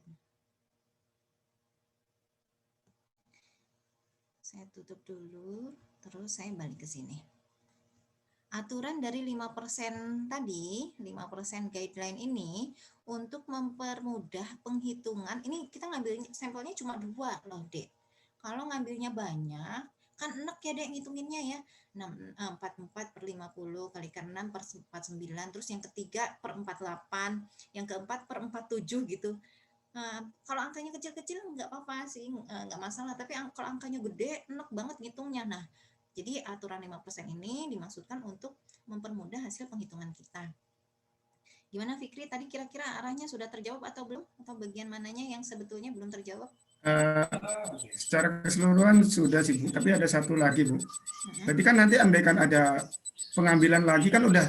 saya tutup dulu, terus saya balik ke sini. Aturan dari 5% tadi, 5% guideline ini untuk mempermudah penghitungan, ini kita ngambil sampelnya cuma 2 loh, Dek. Kalau ngambilnya banyak, kan enak ya Dek ngitunginnya ya. 44 per 50 kalikan 6 per 49, terus yang ketiga per 48, yang keempat per 47 gitu. Kalau angkanya kecil-kecil nggak apa-apa sih, nggak masalah. Tapi kalau angkanya gede, enak banget ngitungnya. Nah, jadi aturan 5% ini dimaksudkan untuk mempermudah hasil penghitungan kita. Gimana Fikri, tadi kira-kira arahnya sudah terjawab atau belum? Atau bagian mananya yang sebetulnya belum terjawab? Secara keseluruhan sudah sih, Bu. Tapi ada satu lagi, Bu. Berarti kan nanti andaikan ada pengambilan lagi kan udah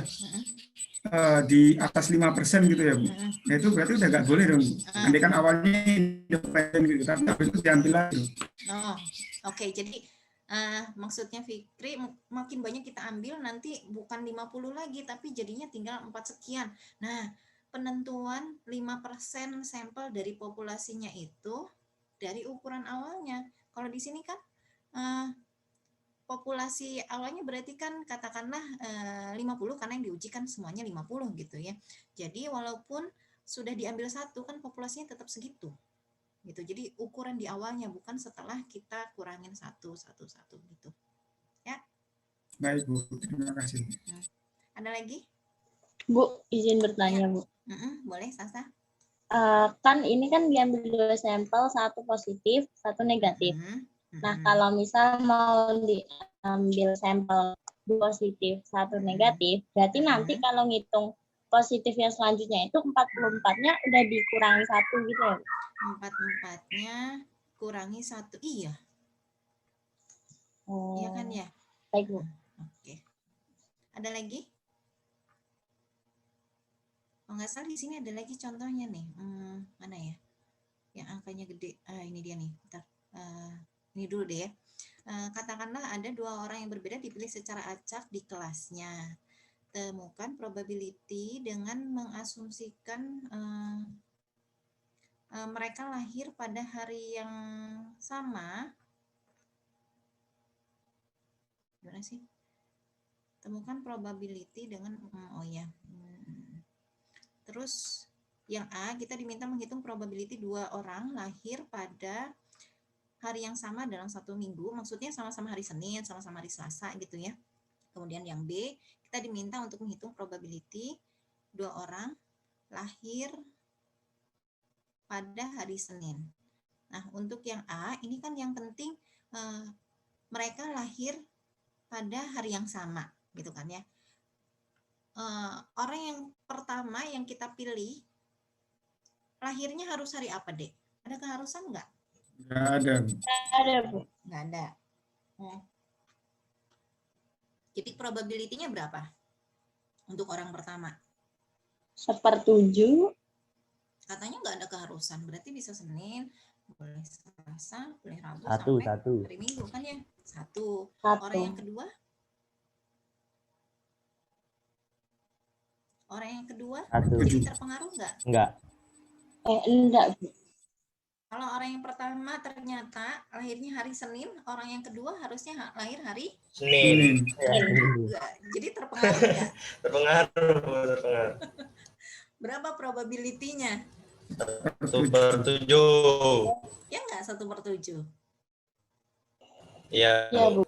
di atas 5% gitu ya, Bu. Nah, itu berarti udah nggak boleh dong, Bu. Andaikan awalnya independen gitu, tapi habis itu diambil lagi. Oh, oke. Jadi maksudnya Fikri, makin banyak kita ambil nanti bukan 50 lagi, tapi jadinya tinggal 4 sekian. Nah, penentuan 5% sampel dari populasinya itu dari ukuran awalnya. Kalau di sini kan populasi awalnya berarti kan katakanlah 50 karena yang diuji kan semuanya 50 gitu ya. Jadi walaupun sudah diambil 1 kan populasinya tetap segitu. Gitu. Jadi ukuran di awalnya bukan setelah kita kurangin 1 gitu. Ya. Baik, Bu. Terima kasih. Ada lagi? Bu, izin bertanya, Bu. Boleh, Sasa. Kan ini kan diambil 2 sampel, 1 positif, 1 negatif. Nah, kalau misal mau diambil sampel 2 positif, 1 negatif, berarti nanti kalau ngitung positif yang selanjutnya itu 44-nya udah dikurangi 1 gitu ya? 44-nya kurangi 1. Iya. Iya kan ya? Baik, Bu. Oke. Ada lagi? Oh, nggak salah di sini ada lagi contohnya nih. Mana ya? Yang angkanya gede. Ini dia nih. Bentar. Ini dulu deh ya. Katakanlah ada 2 orang yang berbeda dipilih secara acak di kelasnya. Temukan probability dengan mengasumsikan mereka lahir pada hari yang sama. Gimana sih? Temukan probability dengan terus yang A, kita diminta menghitung probability 2 orang lahir pada hari yang sama dalam 1 minggu. Maksudnya sama-sama hari Senin, sama-sama hari Selasa gitu ya. Kemudian yang B, kita diminta untuk menghitung probability 2 orang lahir pada hari Senin. Nah, untuk yang A, ini kan yang penting mereka lahir pada hari yang sama, gitu kan ya. Orang yang pertama yang kita pilih, lahirnya harus hari apa, Dek? Ada keharusan nggak? Nggak ada. Ada, Bu. Nggak ada. Jadi probability-nya berapa untuk orang pertama? 1/7. Katanya nggak ada keharusan, berarti bisa Senin, boleh Selasa, boleh Rabu, Satu. sampai hari Minggu kan ya? Satu. Orang yang kedua? Orang yang kedua, jadi terpengaruh nggak? Enggak. Enggak, Bu. Kalau orang yang pertama ternyata lahirnya hari Senin, orang yang kedua harusnya lahir hari Senin. Enggak. Jadi terpengaruh nggak? Terpengaruh. Berapa probability-nya? 1/7. Ya nggak 1/7? Iya. Ya, Bu.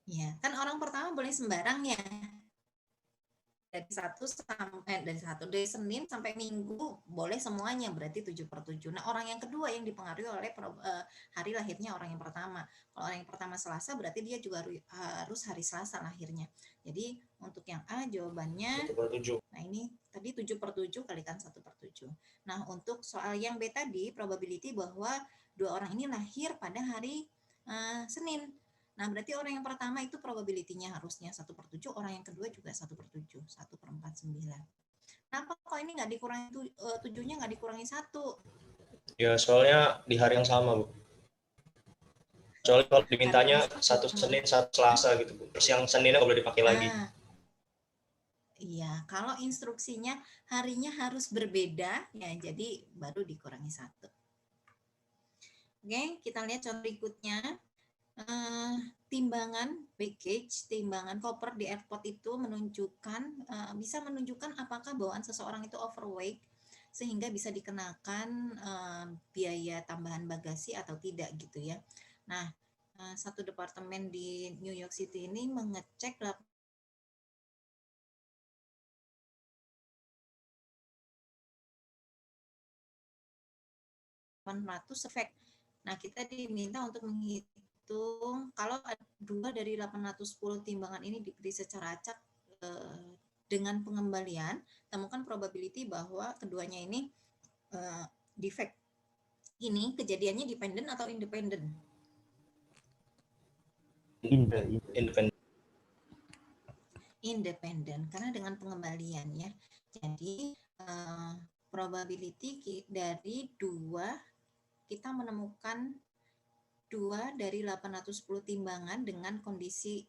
Ya, kan orang pertama boleh sembarang ya. Dari Senin sampai Minggu boleh semuanya, berarti 7/7. Nah, orang yang kedua yang dipengaruhi oleh hari lahirnya orang yang pertama. Kalau orang yang pertama Selasa, berarti dia juga harus hari Selasa lahirnya. Jadi untuk yang A jawabannya 1/7. Nah, ini tadi 7/7 kalikan 1/7. Nah, untuk soal yang B tadi, probability bahwa dua orang ini lahir pada hari Senin. Nah, berarti orang yang pertama itu probability-nya harusnya 1/7, orang yang kedua juga 1/7, 1/49. Kenapa kok ini nggak dikurangi 7-nya nggak dikurangi 1? Ya, soalnya di hari yang sama, Bu. Soalnya kalau dimintanya satu Senin, satu Selasa gitu, Bu. Terus yang Seninnya nggak boleh dipakai lagi. Iya, kalau instruksinya harinya harus berbeda, ya jadi baru dikurangi 1. Oke, kita lihat contoh berikutnya. Timbangan baggage, timbangan koper di airport itu menunjukkan bisa menunjukkan apakah bawaan seseorang itu overweight sehingga bisa dikenakan biaya tambahan bagasi atau tidak gitu ya. Nah, satu departemen di New York City ini mengecek 800 efek. Nah, kita diminta untuk menghitung kalau 2 dari 810 timbangan ini diberi secara acak dengan pengembalian, temukan probability bahwa keduanya ini defect. Ini kejadiannya dependen atau independen? Independen, karena dengan pengembalian ya. Jadi probability dari 2 kita menemukan 2 dari 810 timbangan dengan kondisi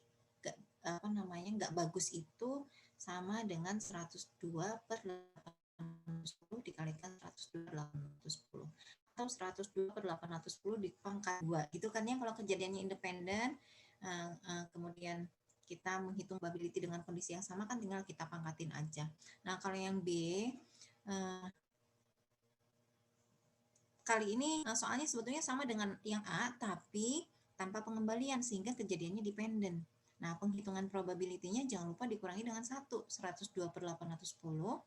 nggak bagus itu sama dengan 102/810 dikalikan 102/810 atau 102/810 dipangkat 2 gitu kan ya kalau kejadiannya independen. Kemudian kita menghitung probability dengan kondisi yang sama kan tinggal kita pangkatin aja. Nah, kalau yang B kali ini soalnya sebetulnya sama dengan yang A tapi tanpa pengembalian sehingga kejadiannya dependen. Nah, penghitungan probability-nya jangan lupa dikurangi dengan 1, 102/810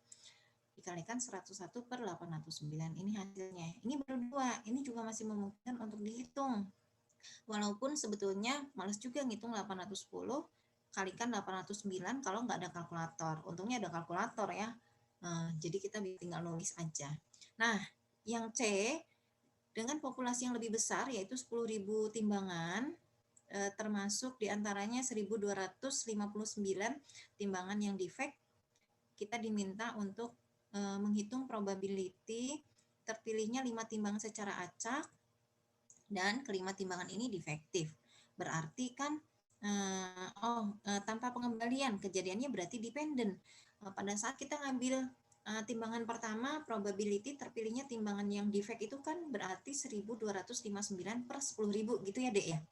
dikalikan 101/809. Ini hasilnya. Ini baru 2. Ini juga masih memungkinkan untuk dihitung. Walaupun sebetulnya males juga ngitung 810 kalikan 809 kalau nggak ada kalkulator. Untungnya ada kalkulator ya. Jadi kita tinggal nulis aja. Nah, yang C dengan populasi yang lebih besar yaitu 10.000 timbangan, termasuk diantaranya 1.259 timbangan yang defect, kita diminta untuk menghitung probability terpilihnya 5 timbangan secara acak dan kelima timbangan ini defektif. Berarti kan tanpa pengembalian kejadiannya berarti dependen. Pada saat kita ngambil timbangan pertama, probability terpilihnya timbangan yang defect itu kan berarti 1.259/10.000 gitu ya, Dek ya.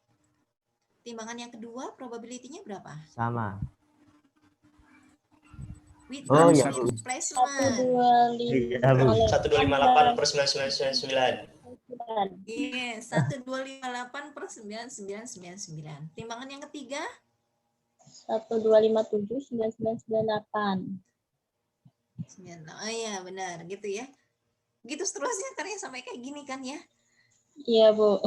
Timbangan yang kedua probability-nya berapa? Sama. With ya. replacement. 1,258/999. Iya, 1,258/9999. Timbangan yang ketiga? 1,257/9998. Oh iya, benar, gitu ya. Gitu seterusnya kan ya sampai kayak gini kan ya. Iya, Bu.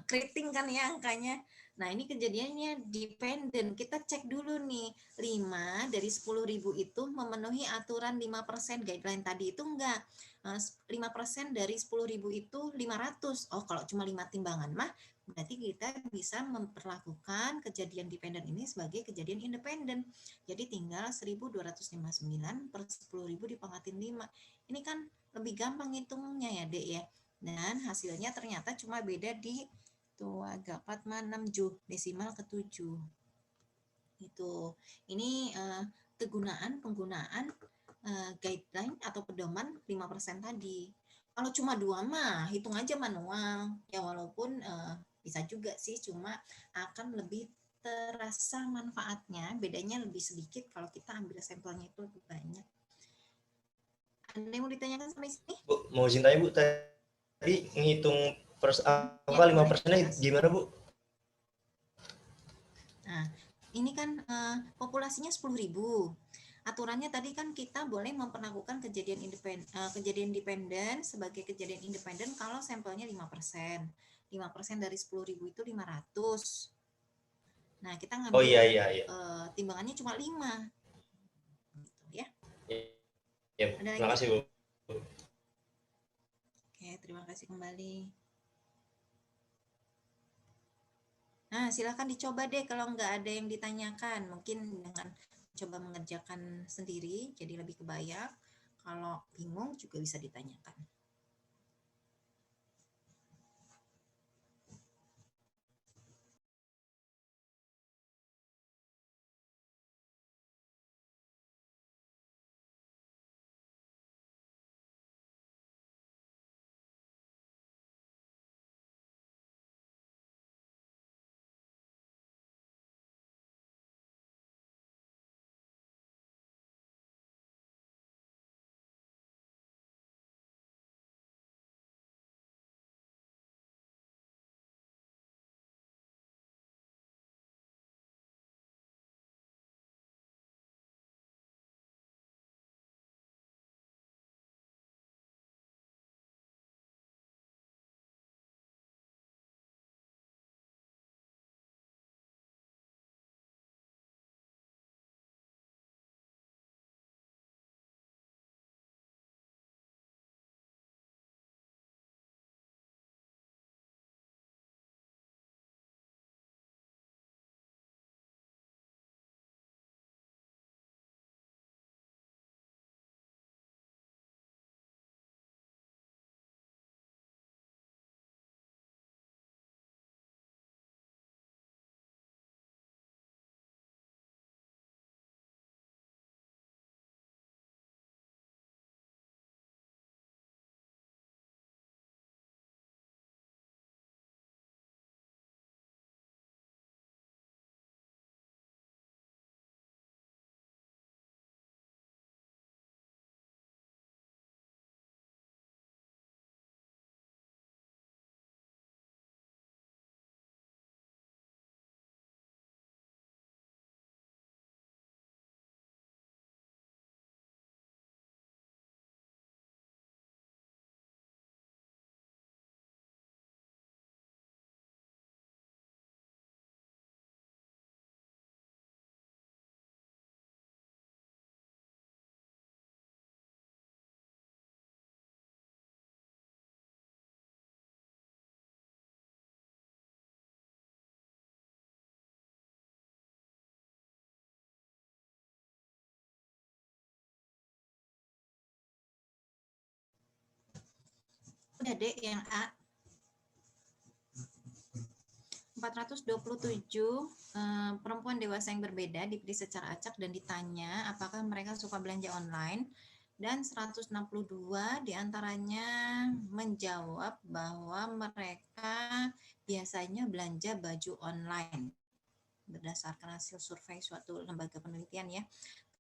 Keriting kan ya angkanya Nah, ini kejadiannya dependent. Kita cek dulu nih, 5 dari 10.000 itu memenuhi aturan 5% guideline tadi itu enggak. 5% dari 10.000 itu 500. Oh, kalau cuma 5 timbangan mah berarti kita bisa memperlakukan kejadian dependent ini sebagai kejadian independen. Jadi tinggal 1.259 per 10.000 dipangkatin 5. Ini kan lebih gampang hitungnya ya, Dek ya. Dan hasilnya ternyata cuma beda di tuh agak 4,6 desimal ke 7. Itu. Ini penggunaan guideline atau pedoman 5% tadi. Kalau cuma 2 mah hitung aja manual. Ya walaupun bisa juga sih, cuma akan lebih terasa manfaatnya, bedanya lebih sedikit kalau kita ambil sampelnya itu lebih banyak. Ada yang mau ditanyakan sampai sini? Bu, mau izin tanya Bu, tadi ngitung Ya, 5%-nya gimana Bu? Nah, ini kan populasinya 10.000. Aturannya tadi kan kita boleh memperlakukan kejadian dependen sebagai kejadian independen kalau sampelnya 5%. 5% dari 10.000 itu 500. Nah, kita ngambil iya. timbangannya cuma 5. Gitu ya. Ya, terima kasih Bu. Oke, terima kasih kembali. Nah, silakan dicoba deh kalau nggak ada yang ditanyakan. Mungkin dengan coba mengerjakan sendiri, jadi lebih kebayang. Kalau bingung juga bisa ditanyakan. Udah deh yang A. 427 perempuan dewasa yang berbeda dipilih secara acak dan ditanya apakah mereka suka belanja online, dan 162 diantaranya menjawab bahwa mereka biasanya belanja baju online berdasarkan hasil survei suatu lembaga penelitian ya.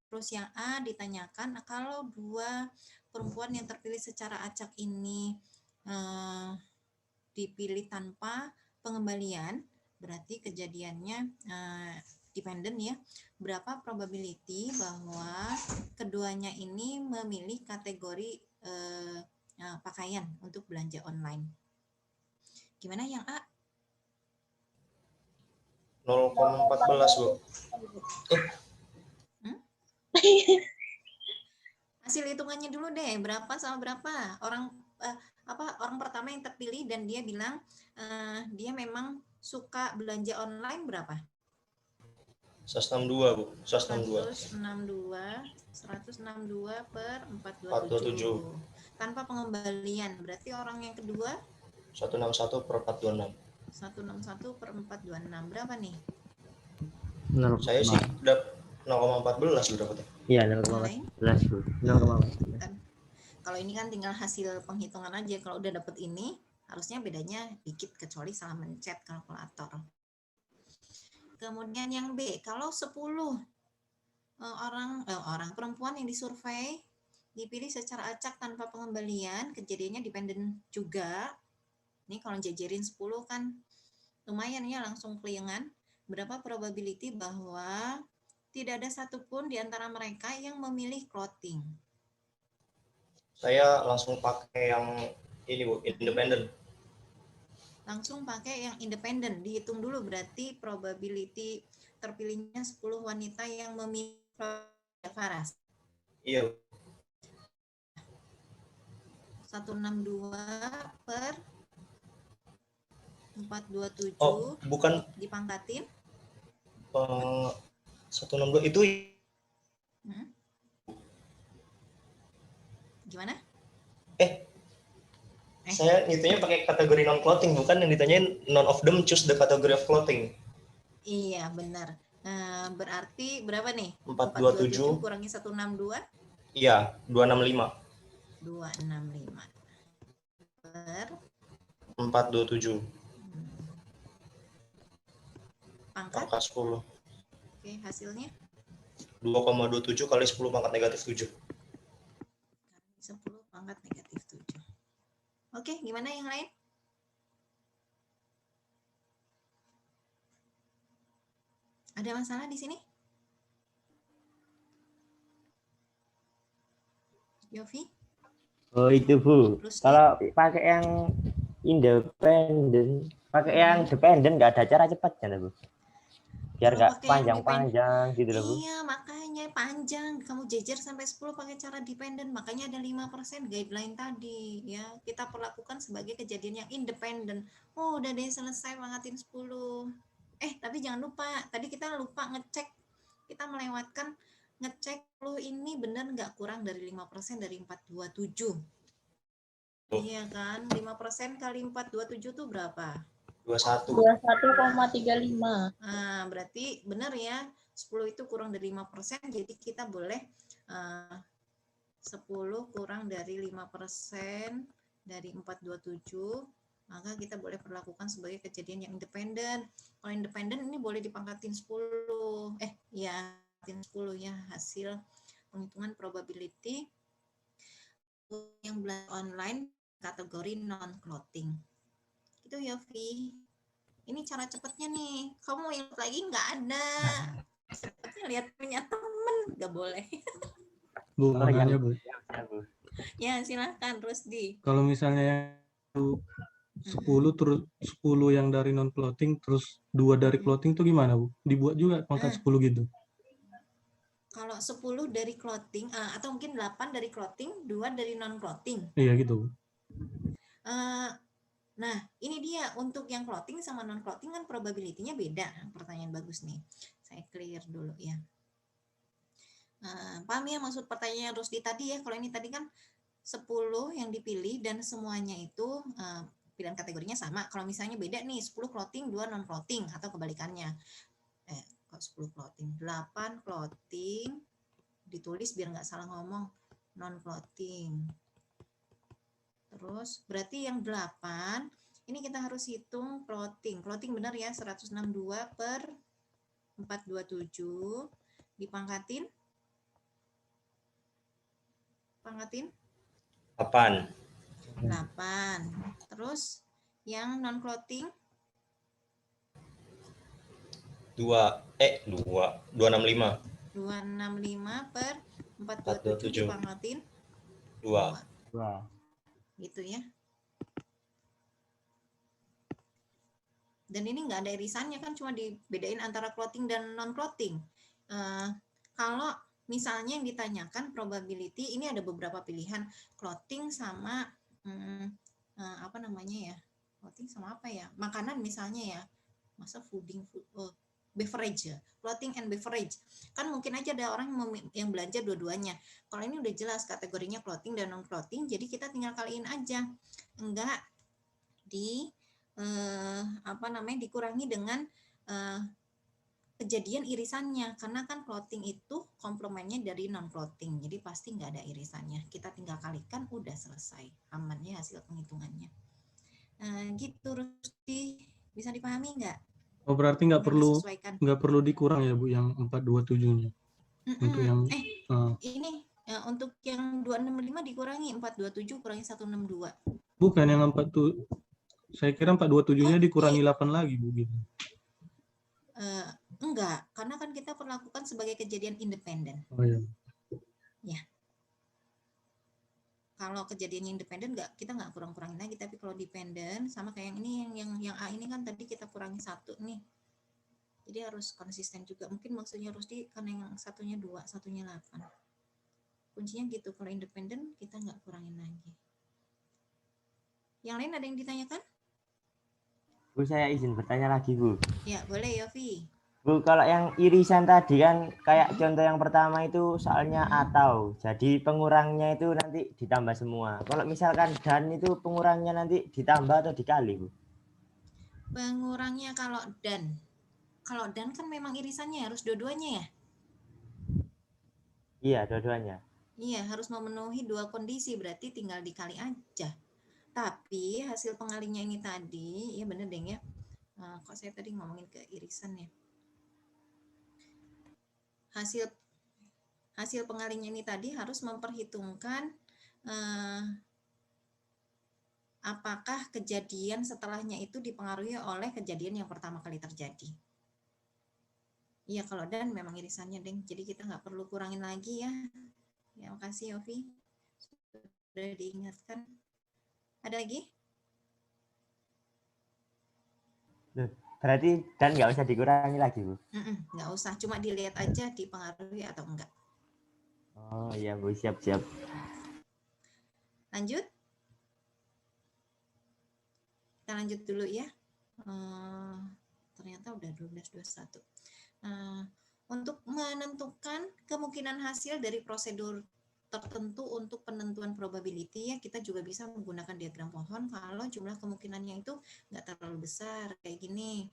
Terus yang A ditanyakan, kalau dua perempuan yang terpilih secara acak ini dipilih tanpa pengembalian, berarti kejadiannya dependent ya. Berapa probability bahwa keduanya ini memilih kategori pakaian untuk belanja online? Gimana yang A? 0,14 Bu. Hasil hitungannya dulu deh, berapa sama berapa? Orang pertama yang terpilih dan dia bilang dia memang suka belanja online berapa? 162 Bu. 162 per 427. Tanpa pengembalian, berarti orang yang kedua 161 per 426. 161 per 426 berapa nih? Saya sih dapat 0,14 Bu dapatnya. Iya, Yang 0,14 Bu. 0,14. Kan, kalau ini kan tinggal hasil penghitungan aja. Kalau udah dapet ini, harusnya bedanya dikit kecuali salah mencet kalkulator. Kemudian yang B, kalau 10 orang perempuan yang disurvei dipilih secara acak tanpa pengembalian, kejadiannya dependen juga. Ini kalau jajarin 10 kan lumayan ya, langsung keliengan. Berapa probability bahwa tidak ada satupun di antara mereka yang memilih clothing? Saya langsung pakai yang ini Bu, independen. Langsung pakai yang independen. Dihitung dulu berarti probability terpilihnya 10 wanita yang memilih Faras. Iya. 162 per 427. Oh, bukan dipangkatin 162 itu gimana? Saya ngitungnya pakai kategori non clothing, bukan yang ditanyain none of them choose the category of clothing. Iya, benar. Berarti berapa nih? 427 kurangi 162? Iya, 265. 265 per 427. Pangkat 10. Oke, hasilnya 2,27 kali 10 pangkat negatif 7. 10 pangkat negatif 7. Oke, gimana yang lain? Ada masalah di sini? Yofi? Oh itu Bu. Kalau pakai yang independen, pakai yang dependen nggak ada cara cepat kan Bu? Biar nggak panjang-panjang gitu loh Bu. Iya, makanya panjang. Kamu jejer sampai 10 pakai cara dependen. Makanya ada 5% guideline tadi. Ya, kita perlakukan sebagai kejadian yang independen. Oh, udah deh selesai pangkatin 10. Tapi jangan lupa. Tadi kita lupa ngecek. Kita melewatkan ngecek lo ini bener nggak kurang dari 5% dari 427. Iya kan? 5% kali 427 tuh berapa? 21,35. Nah, berarti benar ya, 10 itu kurang dari 5%, jadi kita boleh 10 kurang dari 5% dari 427, maka kita boleh perlakukan sebagai kejadian yang independen. Kalau independen ini boleh dipangkatin 10. 10 ya, hasil penghitungan probability yang belajar online kategori non-clothing. Itu ya, Vi. Ini cara cepatnya nih. Kamu yang lagi nggak ada. Cepatnya lihat punya temen. Nggak boleh. Bu, makanya Bu. Ya, silahkan Rusdi. Kalau misalnya yang 10 terus 10 yang dari non clothing terus 2 dari clothing itu gimana Bu? Dibuat juga pangkat 10 gitu. Kalau 10 dari clothing atau mungkin 8 dari clothing, 2 dari non clothing. Iya gitu Bu. Nah, ini dia untuk yang clothing sama non clothing kan probability-nya beda. Pertanyaan bagus nih. Saya clear dulu ya. Paham ya maksud pertanyaan Rusdi tadi ya? Kalau ini tadi kan 10 yang dipilih dan semuanya itu pilihan kategorinya sama. Kalau misalnya beda nih, 10 clothing, 2 non clothing atau kebalikannya. Kok 10 clothing, 8 clothing ditulis biar nggak salah ngomong non clothing. Terus berarti yang 8 ini kita harus hitung clothing. Clothing benar ya, 162 per 427 dipangkatin 8. Terus yang non clothing 265 per 427 dipangkatin 2. Gitu ya. Dan ini nggak ada irisannya kan, cuma dibedain antara clothing dan non-clothing. Kalau misalnya yang ditanyakan probability, ini ada beberapa pilihan, clothing sama apa namanya ya, clothing sama apa ya, makanan misalnya ya, masa beverage ya, clothing and beverage, kan mungkin aja ada orang yang belanja dua-duanya. Kalau ini udah jelas kategorinya clothing dan non clothing, jadi kita tinggal kaliin aja, enggak dikurangi dengan kejadian irisannya, karena kan clothing itu komplemennya dari non clothing, jadi pasti nggak ada irisannya, kita tinggal kalikan, udah selesai, amannya hasil penghitungannya. Gitu Rusdi, bisa dipahami nggak? Oh, berarti nggak perlu dikurang ya Bu yang 427-nya. Untuk yang ini untuk yang 265 dikurangi 427 kurangi 162. Bukan yang 47. Saya kira 427-nya dikurangi 8 lagi Bu gitu. Enggak, karena kan kita perlakukan sebagai kejadian independen. Oh iya. Ya. Kalau kejadiannya independen kita nggak kurang-kurangin lagi, tapi kalau dependen sama kayak yang ini yang A ini kan tadi kita kurangi 1 nih. Jadi harus konsisten juga. Mungkin maksudnya Rusdi karena yang satunya 2, satunya 8. Kuncinya gitu, kalau independen kita nggak kurangin lagi. Yang lain ada yang ditanyakan? Bu, saya izin bertanya lagi Bu. Ya, boleh Yofi. Bu, kalau yang irisan tadi kan kayak contoh yang pertama itu soalnya atau, jadi pengurangnya itu nanti ditambah semua. Kalau misalkan dan itu pengurangnya nanti ditambah atau dikali Bu? Pengurangnya kalau dan kan memang irisannya harus dua-duanya ya? Iya, dua-duanya. Iya, harus memenuhi 2 kondisi, berarti tinggal dikali aja. Tapi hasil pengalinya ini tadi, ya bener deng ya. Kok saya tadi ngomongin ke irisan ya? Hasil pengalinya ini tadi harus memperhitungkan apakah kejadian setelahnya itu dipengaruhi oleh kejadian yang pertama kali terjadi. Iya, kalau dan memang irisannya, Deng. Jadi kita nggak perlu kurangin lagi ya. Ya, makasih Yofi. Sudah diingatkan. Ada lagi? Berarti dan nggak usah dikurangi lagi Bu? Nggak usah, cuma dilihat aja dipengaruhi atau enggak. Oh iya Bu, siap-siap. Lanjut. Kita lanjut dulu ya. Ternyata udah 12.21. Untuk menentukan kemungkinan hasil dari prosedur tertentu untuk penentuan probability ya, kita juga bisa menggunakan diagram pohon kalau jumlah kemungkinannya itu nggak terlalu besar kayak gini.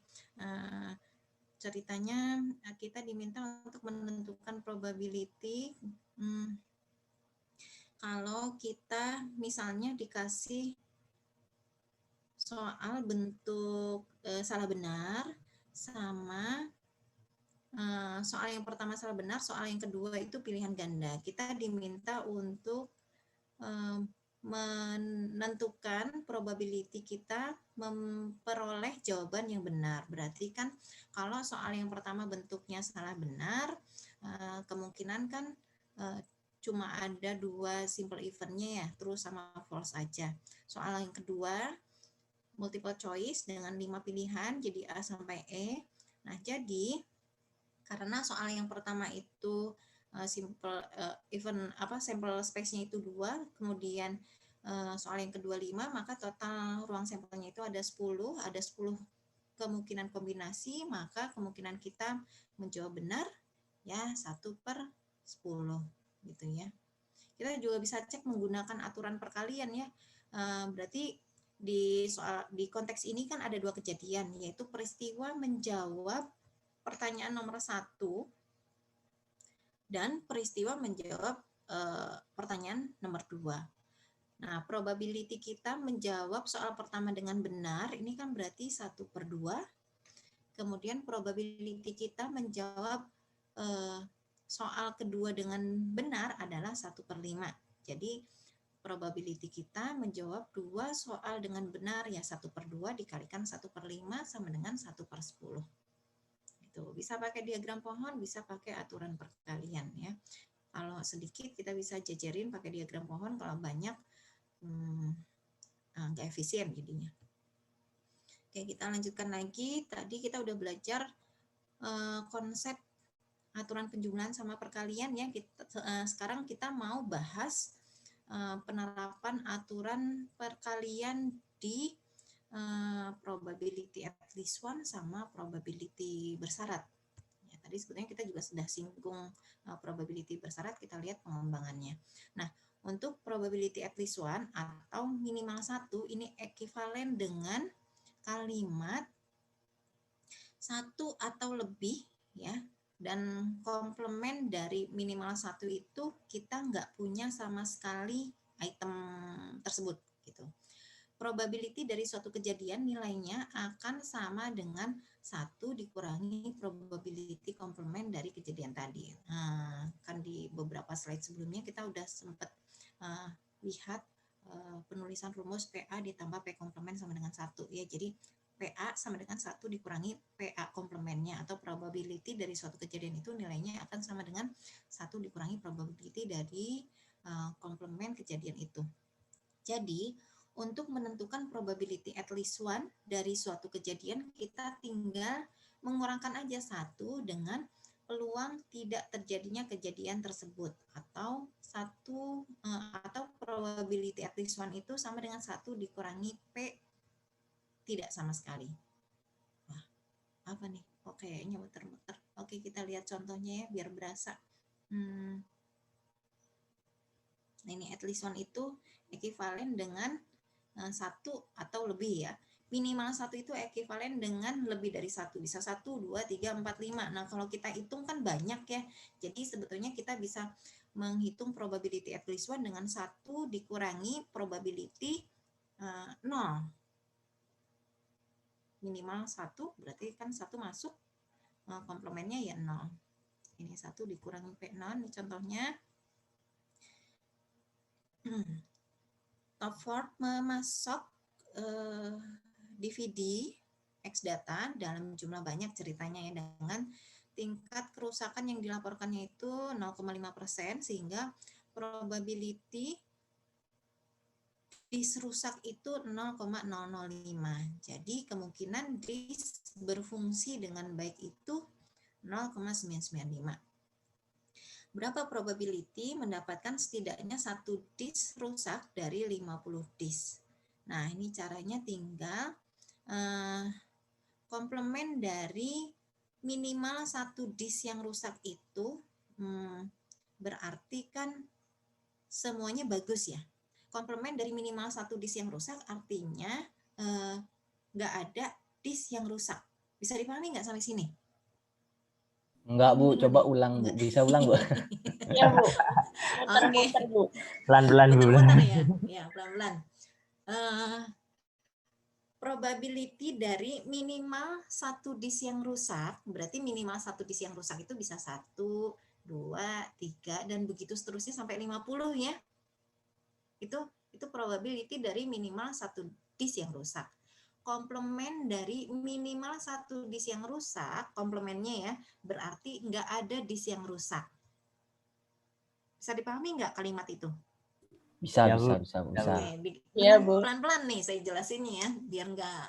Ceritanya kita diminta untuk menentukan probability kalau kita misalnya dikasih soal bentuk salah benar sama soal yang pertama salah benar, soal yang kedua itu pilihan ganda. Kita diminta untuk menentukan probability kita memperoleh jawaban yang benar. Berarti kan kalau soal yang pertama bentuknya salah benar, kemungkinan kan cuma ada 2 simple eventnya ya, true sama false aja. Soal yang kedua multiple choice dengan 5 pilihan, jadi A sampai E. Nah, jadi karena soal yang pertama itu simple sampel space-nya itu 2, kemudian soal yang kedua 5, maka total ruang sampelnya itu ada 10 kemungkinan kombinasi, maka kemungkinan kita menjawab benar ya 1/10 gitu ya. Kita juga bisa cek menggunakan aturan perkalian ya. Berarti di konteks ini kan ada 2 kejadian, yaitu peristiwa menjawab pertanyaan nomor 1 dan peristiwa menjawab pertanyaan nomor 2. Nah, probability kita menjawab soal pertama dengan benar, ini kan berarti 1/2. Kemudian probability kita menjawab soal kedua dengan benar adalah 1/5. Jadi probability kita menjawab 2 soal dengan benar ya 1/2 dikalikan 1/5 sama dengan 1/10. Gitu. Bisa pakai diagram pohon, bisa pakai aturan perkalian ya. Kalau sedikit kita bisa jajarin pakai diagram pohon, kalau banyak nggak efisien jadinya. Oke, kita lanjutkan lagi. Tadi kita udah belajar konsep aturan penjumlahan sama perkalian ya. Sekarang kita mau bahas penerapan aturan perkalian di probability at least one sama probability bersyarat. Ya, tadi sebetulnya kita juga sudah singgung probability bersyarat, kita lihat pengembangannya. Nah, untuk probability at least one atau minimal 1 ini ekivalen dengan kalimat 1 atau lebih ya, dan komplement dari minimal 1 itu kita nggak punya sama sekali item tersebut gitu. Probability dari suatu kejadian nilainya akan sama dengan 1 dikurangi probability komplement dari kejadian tadi. Nah, kan di beberapa slide sebelumnya kita udah sempat lihat penulisan rumus PA ditambah P komplement sama dengan 1 ya. Jadi PA sama dengan 1 dikurangi PA komplementnya atau probability dari suatu kejadian itu nilainya akan sama dengan 1 dikurangi probability dari komplement kejadian itu. Jadi untuk menentukan probability at least one dari suatu kejadian kita tinggal mengurangkan aja 1 dengan peluang tidak terjadinya kejadian tersebut atau atau probability at least one itu sama dengan 1 dikurangi P tidak sama sekali. Wah, apa nih? Oke, kayaknya muter-muter. Oke, kita lihat contohnya ya biar berasa. Nah, ini at least one itu ekivalen dengan 1 atau lebih ya. Minimal 1 itu ekivalen dengan lebih dari 1. Bisa 1, 2, 3, 4, 5. Nah, kalau kita hitung kan banyak ya. Jadi sebetulnya kita bisa menghitung probability at least one dengan 1 dikurangi probability 0. Minimal 1 berarti kan 1 masuk, komplemennya ya 0. Ini 1 dikurangi P0, ini contohnya. Topford memasok DVD X data dalam jumlah banyak ceritanya ya, dengan tingkat kerusakan yang dilaporkannya itu 0,5% sehingga probability disk rusak itu 0,005. Jadi kemungkinan disk berfungsi dengan baik itu 0,995. Berapa probability mendapatkan setidaknya 1 disk rusak dari 50 disk? Nah, ini caranya tinggal komplement dari minimal 1 disk yang rusak itu berarti kan semuanya bagus ya. Komplement dari minimal 1 disk yang rusak artinya nggak ada disk yang rusak. Bisa dipahami nggak sampai sini? Enggak, Bu. Coba ulang, Bu. Bisa ulang, Bu? Iya, Bu. Muter-muter, Bu. Pelan-pelan, Bu. Muter-muter ya. Ya, pelan-pelan. Probability dari minimal 1 disk yang rusak, berarti minimal 1 disk yang rusak itu bisa 1, 2, 3, dan begitu seterusnya sampai 50 ya. Itu probability dari minimal 1 disk yang rusak. Komplement dari minimal 1 disk yang rusak, komplementnya ya, berarti nggak ada disk yang rusak. Bisa dipahami nggak kalimat itu? Bisa. Iya, Bu. Pelan-pelan nih saya jelasinnya ya, biar nggak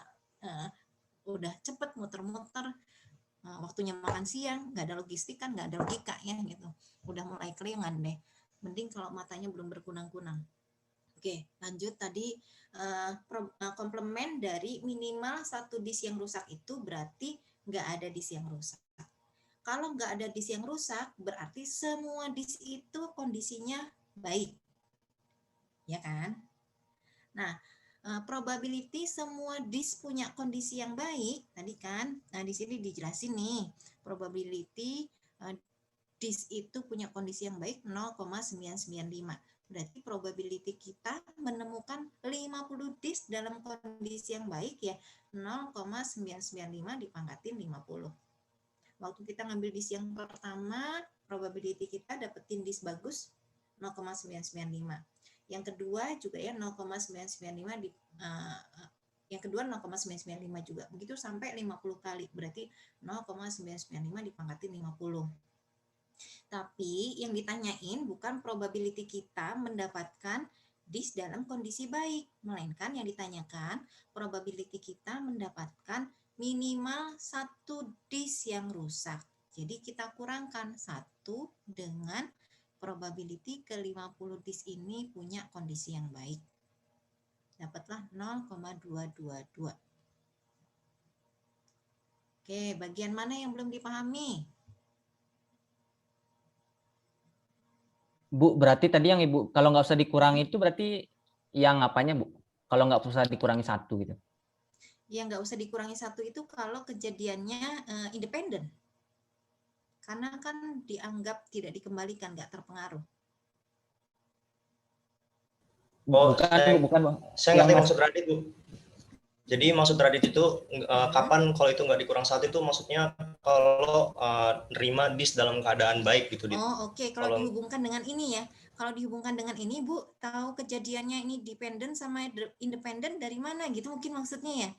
udah cepet muter-muter. Waktunya makan siang, nggak ada logistik kan, nggak ada logika ya gitu. Udah mulai kelingan deh. Mending kalau matanya belum berkunang-kunang. Oke, lanjut tadi komplement dari minimal 1 disk yang rusak itu berarti nggak ada disk yang rusak. Kalau nggak ada disk yang rusak, berarti semua disk itu kondisinya baik. Ya kan? Nah, probability semua disk punya kondisi yang baik tadi kan. Nah, di sini dijelasin nih, probability disk itu punya kondisi yang baik 0,995. Berarti probability kita menemukan 50 disk dalam kondisi yang baik ya 0,995 dipangkatin 50. Waktu kita ngambil disk yang pertama, probability kita dapetin disk bagus 0,995. Yang kedua juga ya 0,995 yang kedua 0,995 juga. Begitu sampai 50 kali. Berarti 0,995 dipangkatin 50. Tapi yang ditanyain bukan probability kita mendapatkan disk dalam kondisi baik, melainkan yang ditanyakan probability kita mendapatkan minimal 1 disk yang rusak. Jadi kita kurangkan 1 dengan probability ke 50 disk ini punya kondisi yang baik. Dapatlah 0,222. Oke, bagian mana yang belum dipahami? Bu, berarti tadi yang Ibu, kalau nggak usah dikurangi itu berarti yang apanya, Bu? Kalau nggak usah dikurangi 1 gitu. Yang nggak usah dikurangi 1 itu kalau kejadiannya independen. Karena kan dianggap tidak dikembalikan, nggak terpengaruh. Oh, Bukan, saya, Bu, bukan, Bu. Saya ngerti maksud Radit, Bu. Jadi maksud Radit itu kapan kalau itu nggak dikurang 1 itu maksudnya kalau nerima disk dalam keadaan baik gitu. Oh, oke. Kalau dihubungkan dengan ini ya. Kalau dihubungkan dengan ini, Bu, tahu kejadiannya ini dependent sama independent dari mana gitu mungkin maksudnya ya?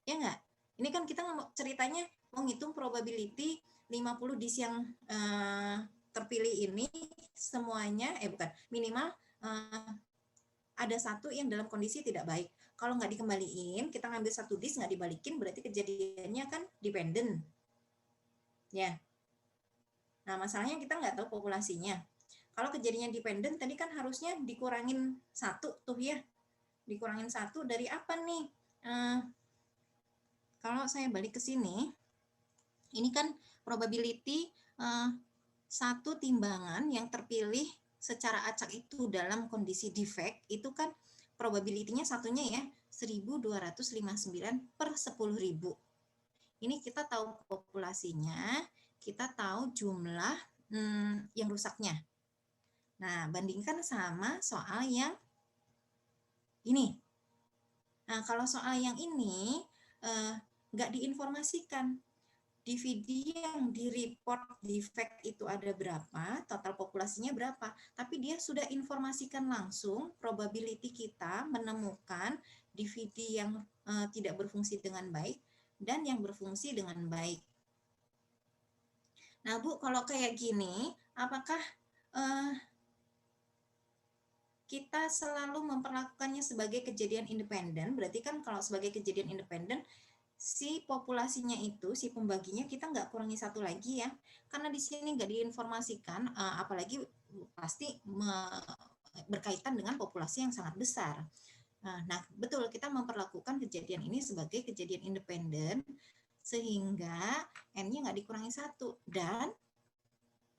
Ya nggak? Ini kan kita ceritanya mau ngitung probability 50 disk yang terpilih ini semuanya, bukan, minimal ada 1 yang dalam kondisi tidak baik. Kalau nggak dikembaliin, kita ngambil 1 disk nggak dibalikin, berarti kejadiannya kan dependent. Ya. Nah, masalahnya kita nggak tahu populasinya. Kalau kejadiannya dependent, tadi kan harusnya dikurangin 1 tuh ya. Dikurangin 1 dari apa nih? Kalau saya balik ke sini, ini kan probability 1 timbangan yang terpilih secara acak itu dalam kondisi defect, itu kan probability-nya satunya ya 1259 per 10.000. Ini kita tahu populasinya, kita tahu jumlah yang rusaknya. Nah, bandingkan sama soal yang ini. Nah, kalau soal yang ini nggak diinformasikan. DVD yang di-report defect itu ada berapa, total populasinya berapa. Tapi dia sudah informasikan langsung probability kita menemukan DVD yang tidak berfungsi dengan baik dan yang berfungsi dengan baik. Nah, Bu, kalau kayak gini, apakah kita selalu memperlakukannya sebagai kejadian independen? Berarti kan kalau sebagai kejadian independen, si populasinya itu, si pembaginya kita nggak kurangi 1 lagi ya, karena di sini nggak diinformasikan, apalagi pasti berkaitan dengan populasi yang sangat besar. Nah, betul kita memperlakukan kejadian ini sebagai kejadian independen, sehingga N-nya nggak dikurangi 1, dan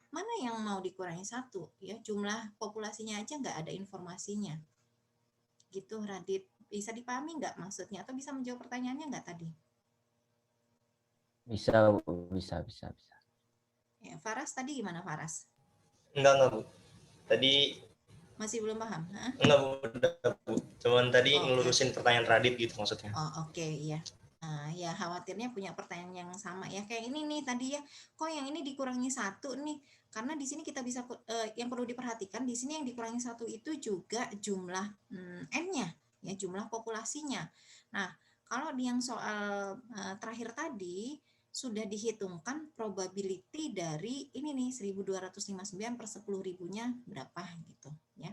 mana yang mau dikurangi 1 ya, jumlah populasinya aja nggak ada informasinya. Gitu, Radit. Bisa dipahami nggak maksudnya, atau bisa menjawab pertanyaannya nggak tadi? Bisa. Ya, Faras tadi gimana, Faras? Enggak, Bu. Tadi masih belum paham? Enggak, Bu. Cuman tadi ngelurusin pertanyaan Radit gitu maksudnya. Oh, oke, iya. Nah, ya khawatirnya punya pertanyaan yang sama ya. Kayak ini nih tadi ya, kok yang ini dikurangi 1 nih? Karena di sini kita bisa yang perlu diperhatikan di sini yang dikurangi 1 itu juga jumlah N-nya, ya jumlah populasinya. Nah, kalau di yang soal terakhir tadi sudah dihitungkan probability dari ini nih 1259 per 10.000-nya berapa gitu ya.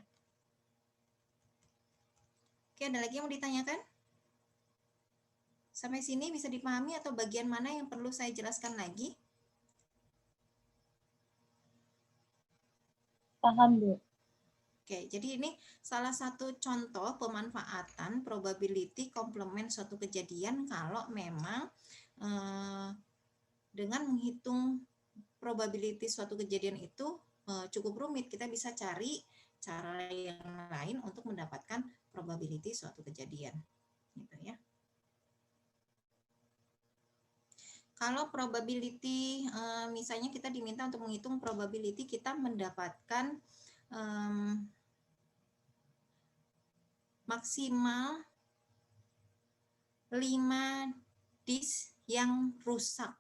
Oke, ada lagi yang mau ditanyakan? Sampai sini bisa dipahami atau bagian mana yang perlu saya jelaskan lagi? Paham, Bu. Oke, jadi ini salah satu contoh pemanfaatan probability komplement suatu kejadian kalau memang dengan menghitung probability suatu kejadian itu cukup rumit. Kita bisa cari cara yang lain untuk mendapatkan probability suatu kejadian. Gitu ya. Kalau probability, misalnya kita diminta untuk menghitung probability kita mendapatkan maksimal 5 disk yang rusak.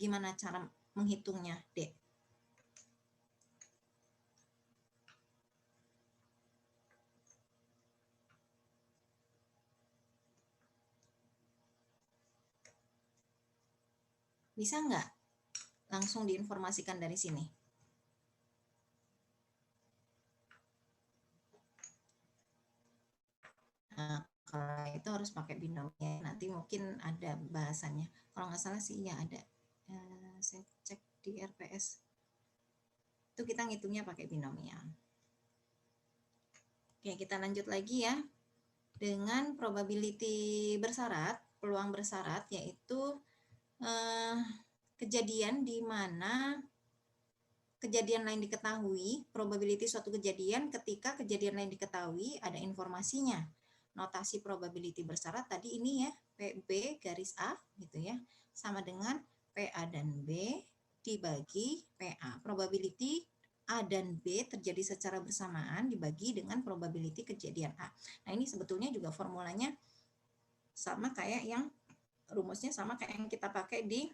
Gimana cara menghitungnya, Dek? Bisa nggak langsung diinformasikan dari sini? harus pakai binomial. Nanti mungkin ada bahasannya. Kalau nggak salah sih ya ada. Saya cek di RPS. Itu kita ngitungnya pakai binomial. Oke, kita lanjut lagi ya. Dengan probability bersyarat, peluang bersyarat yaitu kejadian di mana kejadian lain diketahui, probability suatu kejadian ketika kejadian lain diketahui ada informasinya. Notasi probability bersyarat tadi ini ya, PB garis A gitu ya, sama dengan PA dan B dibagi PA. Probability A dan B terjadi secara bersamaan dibagi dengan probability kejadian A. Nah, ini sebetulnya juga formulanya sama kayak yang rumusnya sama kayak yang kita pakai di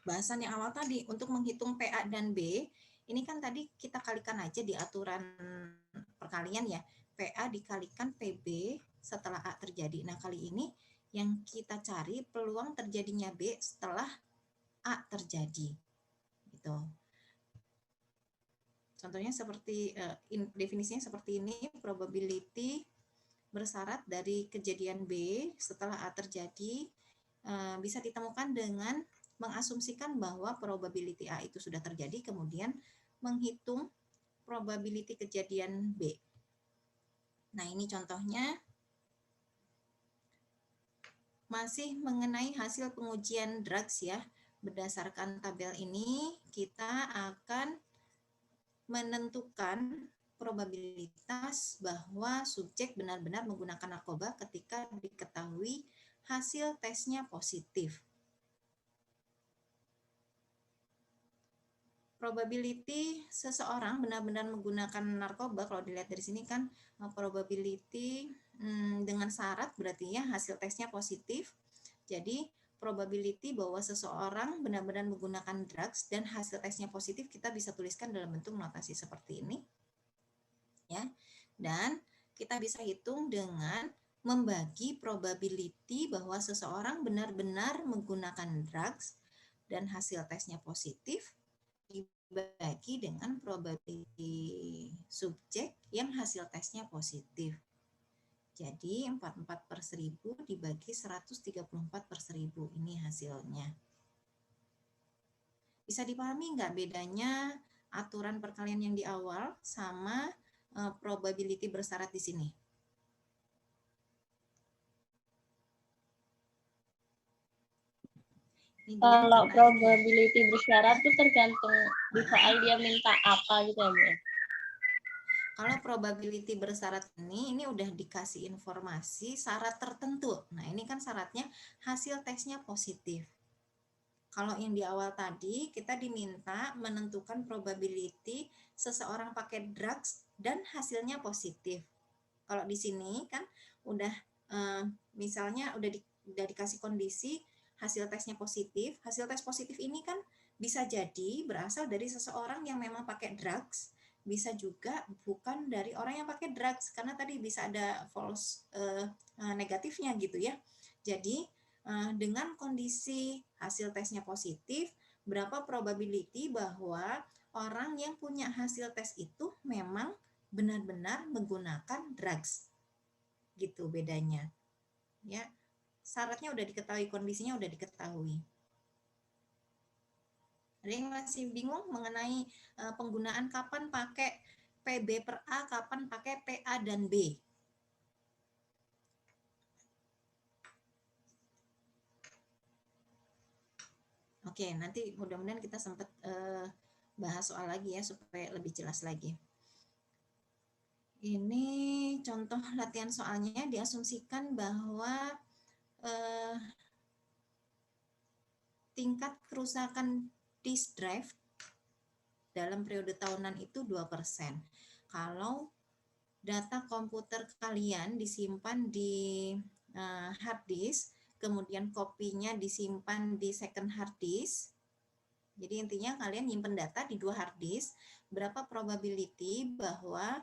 bahasan yang awal tadi. Untuk menghitung PA dan B, ini kan tadi kita kalikan aja di aturan perkalian ya. PA dikalikan PB setelah A terjadi. Nah, kali ini yang kita cari peluang terjadinya B setelah A terjadi. Gitu. Contohnya seperti definisinya seperti ini, probability bersyarat dari kejadian B setelah A terjadi bisa ditemukan dengan mengasumsikan bahwa probability A itu sudah terjadi, kemudian menghitung probability kejadian B. Nah, ini contohnya masih mengenai hasil pengujian drugs ya. Berdasarkan tabel ini, kita akan menentukan probabilitas bahwa subjek benar-benar menggunakan narkoba ketika diketahui hasil tesnya positif. Probability seseorang benar-benar menggunakan narkoba, kalau dilihat dari sini kan probability dengan syarat berarti ya hasil tesnya positif. Jadi probability bahwa seseorang benar-benar menggunakan drugs dan hasil tesnya positif kita bisa tuliskan dalam bentuk notasi seperti ini. Ya. Dan kita bisa hitung dengan membagi probability bahwa seseorang benar-benar menggunakan drugs dan hasil tesnya positif dibagi dengan probability subjek yang hasil tesnya positif. Jadi 44/1000 dibagi 134/1000 ini hasilnya. Bisa dipahami nggak bedanya aturan perkalian yang di awal sama probability bersyarat di sini? Kalau probability bersyarat itu tergantung di soal dia minta apa gitu ya, Bu. Kalau probability bersyarat ini udah dikasih informasi syarat tertentu. Nah, ini kan syaratnya hasil tesnya positif. Kalau yang di awal tadi kita diminta menentukan probability seseorang pakai drugs dan hasilnya positif. Kalau di sini kan udah misalnya udah dikasih kondisi hasil tesnya positif. Hasil tes positif ini kan bisa jadi berasal dari seseorang yang memang pakai drugs, bisa juga bukan dari orang yang pakai drugs karena tadi bisa ada false negatifnya gitu ya. Jadi dengan kondisi hasil tesnya positif, berapa probability bahwa orang yang punya hasil tes itu memang benar-benar menggunakan drugs. Gitu bedanya. Ya. Syaratnya udah diketahui, kondisinya udah diketahui. Ada yang masih bingung mengenai penggunaan kapan pakai PB per A, kapan pakai PA dan B? Oke, nanti mudah-mudahan kita sempat bahas soal lagi ya supaya lebih jelas lagi. Ini contoh latihan soalnya, diasumsikan bahwa tingkat kerusakan disk drive dalam periode tahunan itu 2%. Kalau data komputer kalian disimpan di hard disk, kemudian kopinya disimpan di second hard disk, jadi intinya kalian nyimpen data di 2 hard disk, berapa probability bahwa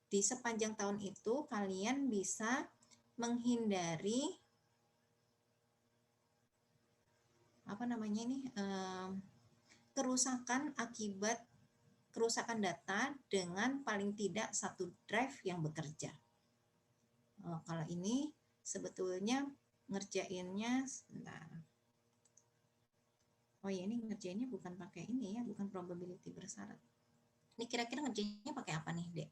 di sepanjang tahun itu kalian bisa menghindari kerusakan akibat kerusakan data dengan paling tidak satu drive yang bekerja. Kalau ini sebetulnya ngerjainnya sebentar. Oh ya, ini ngerjainnya bukan pakai ini ya, bukan probability bersyarat. Ini kira-kira ngerjainnya pakai apa nih, Dek?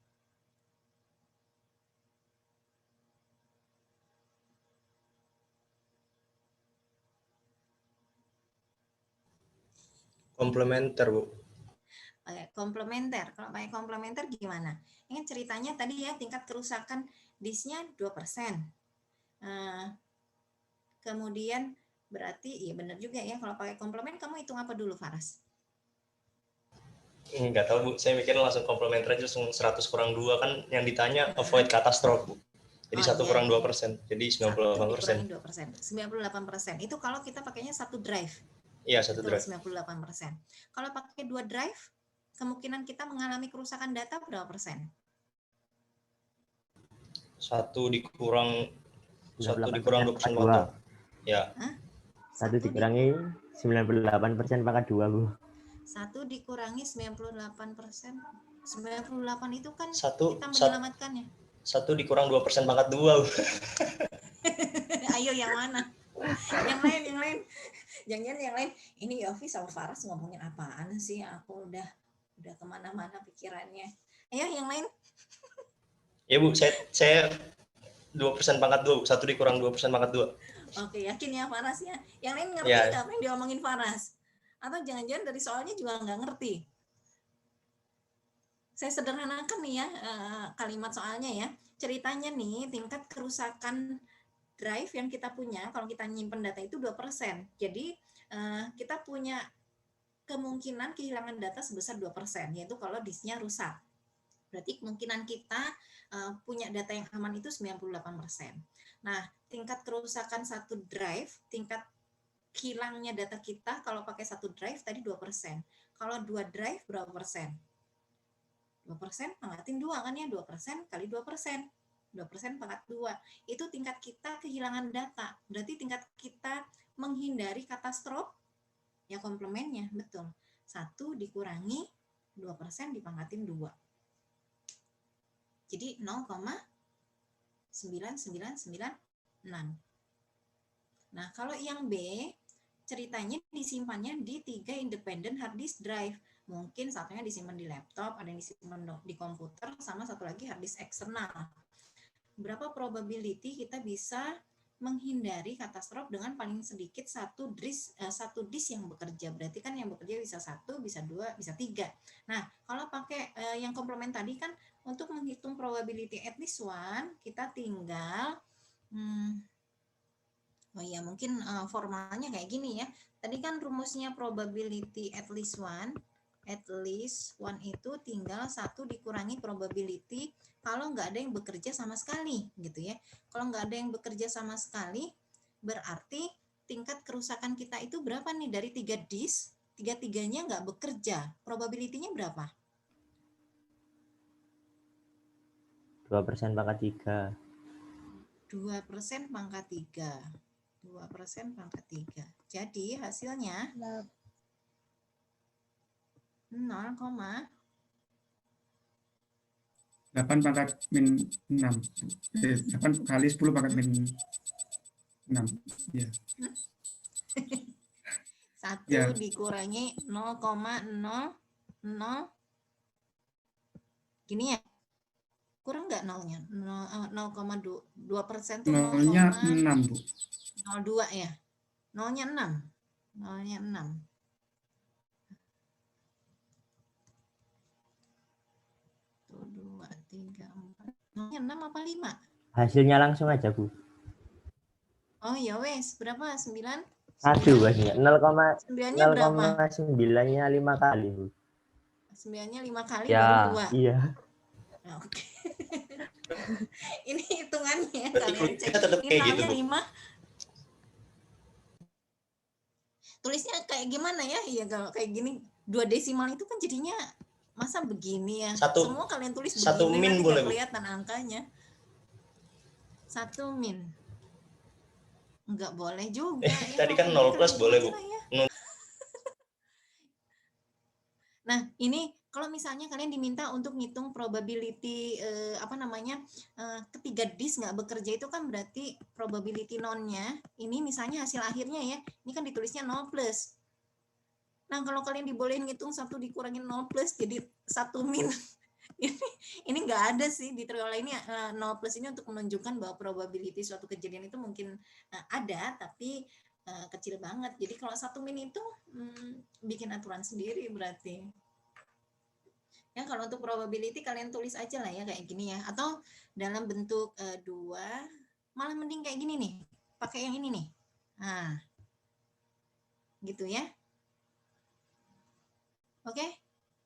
Komplementer, Bu. Komplementer. Kalau pakai komplementer gimana? Ini ceritanya tadi ya, tingkat kerusakan disknya 2%. Kemudian berarti, iya benar juga ya, kalau pakai komplement kamu hitung apa dulu, Faras? Nggak tahu, Bu. Saya mikir langsung komplementer aja, langsung 100 kurang 2 kan yang ditanya avoid catastrophe, Bu. Jadi 1 kurang 2%, jadi 98%. 98%. Itu kalau kita pakainya satu drive. Iya, satu Betul, drive. 98%. Kalau pakai 2 drive, kemungkinan kita mengalami kerusakan data berapa persen? 1 dikurang 2% dua. Ya. 1 dikurangi 98% pangkat 2, Bu. 1 dikurangi 98%. 98 itu kan Satu, kita menyelamatkannya. 1 dikurang 2% pangkat 2. Ayo yang mana? Yang lain. Jangan yang lain. Ini Yofi sama Faras ngomongin apaan sih? Aku udah kemana-mana pikirannya. Ayo yang lain. Ya, Bu, saya 2% pangkat 2, 1 dikurang 2% pangkat 2. Oke, yakin ya Faras ya? Yang lain ngerti Ya. nggak apa yang diomongin Faras? Atau jangan-jangan dari soalnya juga nggak ngerti? Saya sederhanakan nih ya kalimat soalnya ya. Ceritanya nih tingkat kerusakan drive yang kita punya kalau kita nyimpen data itu 2%. Jadi kita punya kemungkinan kehilangan data sebesar 2%, yaitu kalau disknya rusak. Berarti kemungkinan kita punya data yang aman itu 98%. Nah, tingkat kerusakan satu drive, tingkat hilangnya data kita kalau pakai satu drive tadi 2%. Kalau 2 drive berapa persen? 2% pangkatin 2 kan ya, 2% kali 2%. 2% pangkat 2. Itu tingkat kita kehilangan data. Berarti tingkat kita menghindari katastrofe, ya komplemennya, betul. 1 dikurangi 2% dipangkatin 2. Jadi 0,9996. Nah, kalau yang B, ceritanya disimpannya di 3 independent hard disk drive. Mungkin satunya disimpan di laptop, ada yang disimpan di komputer, sama satu lagi hard disk eksternal. Berapa probability kita bisa menghindari katastrofe dengan paling sedikit satu disk yang bekerja? Berarti kan yang bekerja bisa 1, bisa 2, bisa 3. Nah, kalau pakai yang komplement tadi kan untuk menghitung probability at least one, kita tinggal mungkin formalnya kayak gini ya. Tadi kan rumusnya probability at least one itu tinggal 1 dikurangi probability kalau nggak ada yang bekerja sama sekali gitu ya. Kalau nggak ada yang bekerja sama sekali, berarti tingkat kerusakan kita itu berapa nih? Dari 3 disk, 3-3-nya nggak bekerja. Probability-nya berapa? 2% pangkat 3. 2% pangkat 3. 2% pangkat 3. Jadi hasilnya 0,8 pangkat min 6. 8 kali 10 pangkat min 6. Ya. 1 Ya. dikurangi 0,00 gini ya. Kurang nggak nolnya? 0,2% tuh 0-nya 6, Bu. 0,02 ya. Nolnya 6. Nolnya 6. Tuh, 2, 3, 4. Nolnya 6 apa 5? Hasilnya langsung aja, Bu. Oh ya wes, berapa? 9? Aduh, hasilnya 9-nya 0,9-nya 5 kali, Bu. 9-nya 5 kali Ya, baru 2. iya. Oke. Ini hitungannya kalian cek. Tetap Ini kayak gitu, nolnya Bu. 5. Tulisnya kayak gimana ya? Iya kalau kayak gini 2 desimal itu kan jadinya masa begini ya. Semua kalian tulis begini 1 min nanti boleh, nggak Bu. kelihatan angkanya. 1 min. Enggak boleh juga. Ya, Tadi kan kalau 0 plus gitu boleh, aja Bu. lah ya. Nah, ini kalau misalnya kalian diminta untuk ngitung probability ketiga disk nggak bekerja, itu kan berarti probability nonnya ini misalnya hasil akhirnya ya, ini kan ditulisnya 0 plus. Nah kalau kalian dibolehin ngitung 1 dikurangin 0 plus jadi 1 min, ini nggak ada sih di Triola ini. 0 plus ini untuk menunjukkan bahwa probability suatu kejadian itu mungkin ada, tapi kecil banget. Jadi kalau 1 min itu bikin aturan sendiri berarti. Ya, kalau untuk probability kalian tulis aja lah ya kayak gini ya, atau dalam bentuk 2, malah mending kayak gini nih, pakai yang ini nih. Nah, gitu ya. Oke,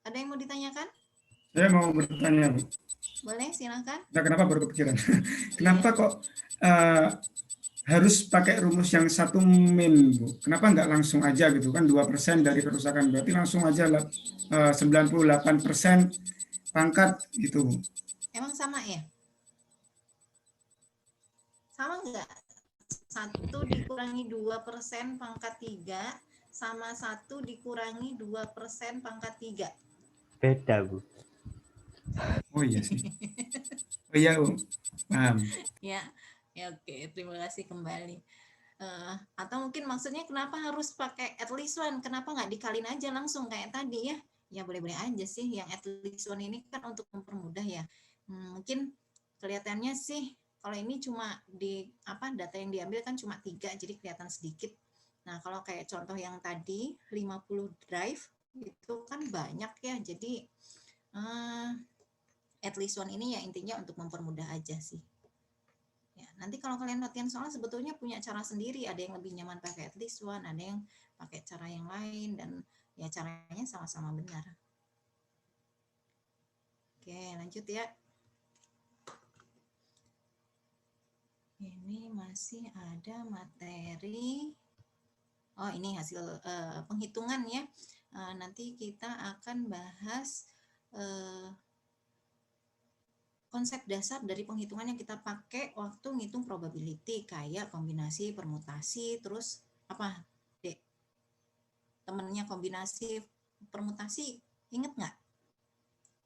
ada yang mau ditanyakan? Saya mau bertanya, Bu. Boleh, silakan. Nah, kenapa baru kepikiran? Kenapa kok harus pakai rumus yang 1 min, Bu? Kenapa nggak langsung aja gitu kan, 2% dari kerusakan, berarti langsung aja 98% pangkat gitu, Bu. Emang sama ya? Sama nggak? 1 dikurangi 2% pangkat 3 sama 1 dikurangi 2% pangkat 3. Beda, Bu. Oh iya sih. Oh iya, Bu. Paham. Ya, oke. Terima kasih kembali. Atau mungkin maksudnya kenapa harus pakai at least one? Kenapa nggak dikalin aja langsung kayak tadi ya? Ya boleh-boleh aja sih. Yang at least one ini kan untuk mempermudah ya. Mungkin kelihatannya sih kalau ini cuma data yang diambil kan cuma 3, jadi kelihatan sedikit. Nah kalau kayak contoh yang tadi 50 drive itu kan banyak ya. Jadi at least one ini ya intinya untuk mempermudah aja sih. Ya, nanti kalau kalian latihan soal sebetulnya punya cara sendiri, ada yang lebih nyaman pakai at least one, ada yang pakai cara yang lain, dan ya caranya sama-sama benar. Oke, lanjut ya. Ini masih ada materi. Oh, ini hasil penghitungan ya. Nanti kita akan bahas konsep dasar dari penghitungan yang kita pakai waktu ngitung probability, kayak kombinasi, permutasi, terus apa, Dek? Temennya kombinasi, permutasi, inget nggak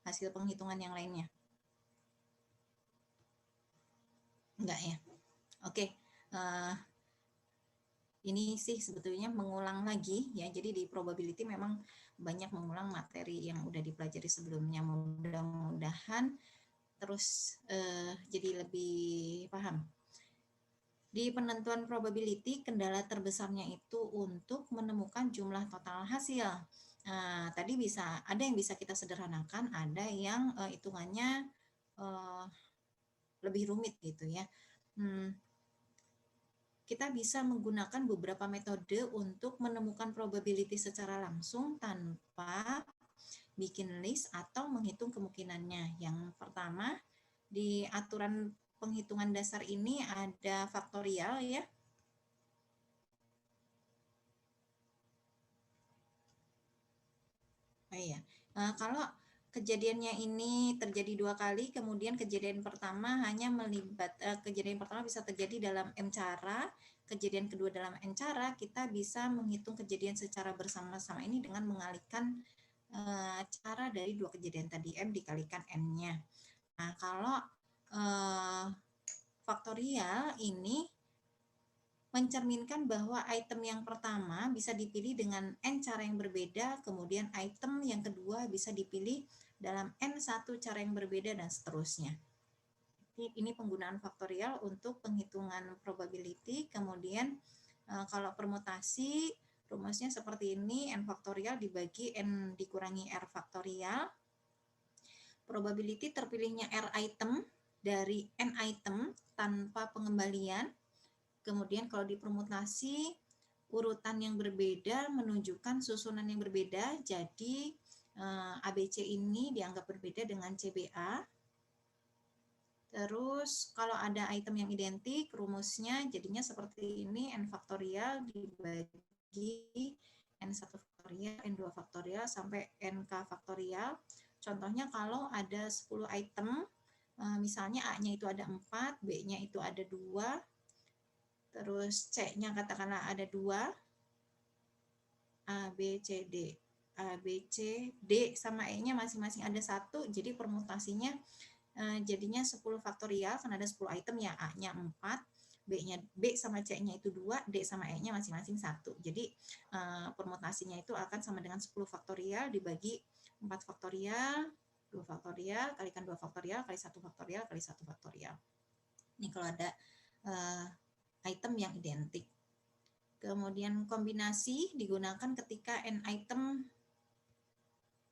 hasil penghitungan yang lainnya? Enggak ya? Oke, ini sih sebetulnya mengulang lagi ya, jadi di probability memang banyak mengulang materi yang udah dipelajari sebelumnya, mudah-mudahan terus jadi lebih paham. Di penentuan probability, kendala terbesarnya itu untuk menemukan jumlah total hasil. Nah, tadi ada yang bisa kita sederhanakan, ada yang hitungannya lebih rumit gitu ya. Kita bisa menggunakan beberapa metode untuk menemukan probability secara langsung tanpa bikin list atau menghitung kemungkinannya. Yang pertama, di aturan penghitungan dasar ini ada faktorial ya. Oh iya, kalau kejadiannya ini terjadi 2 kali, kemudian kejadian pertama kejadian pertama bisa terjadi dalam M cara, kejadian kedua dalam N cara, kita bisa menghitung kejadian secara bersama-sama ini dengan mengalihkan cara dari 2 kejadian tadi, M dikalikan N-nya. Nah, kalau faktorial ini mencerminkan bahwa item yang pertama bisa dipilih dengan N cara yang berbeda, kemudian item yang kedua bisa dipilih dalam N1 cara yang berbeda, dan seterusnya. Ini penggunaan faktorial untuk penghitungan probability. Kemudian kalau permutasi, rumusnya seperti ini, N faktorial dibagi N dikurangi R faktorial. Probability terpilihnya R item dari N item tanpa pengembalian. Kemudian kalau di permutasi, urutan yang berbeda menunjukkan susunan yang berbeda, jadi ABC ini dianggap berbeda dengan CBA. Terus kalau ada item yang identik, rumusnya jadinya seperti ini, N faktorial dibagi N1 faktorial, N2 faktorial, sampai NK faktorial. Contohnya kalau ada 10 item, misalnya A-nya itu ada 4, B-nya itu ada 2, terus C-nya katakanlah ada 2, A, B, C, D. A, B, C, D sama E-nya masing-masing ada 1, jadi permutasinya jadinya 10 faktorial, kan ada 10 item ya, A-nya 4, B sama C-nya itu 2, D sama E-nya masing-masing 1. Jadi permutasinya itu akan sama dengan 10 faktorial dibagi 4 faktorial, 2 faktorial, kalikan 2 faktorial, kali 1 faktorial, kali 1 faktorial. Ini kalau ada item yang identik. Kemudian kombinasi digunakan ketika n item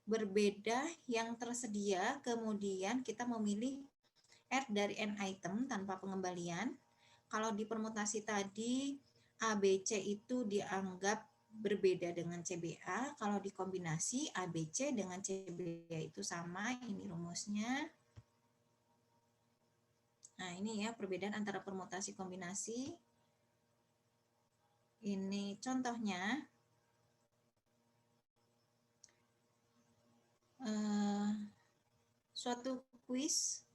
berbeda yang tersedia, kemudian kita memilih R dari n item tanpa pengembalian. Kalau di permutasi tadi ABC itu dianggap berbeda dengan CBA, kalau di kombinasi ABC dengan CBA itu sama, ini rumusnya. Nah, ini ya perbedaan antara permutasi kombinasi. Ini contohnya. Suatu kuis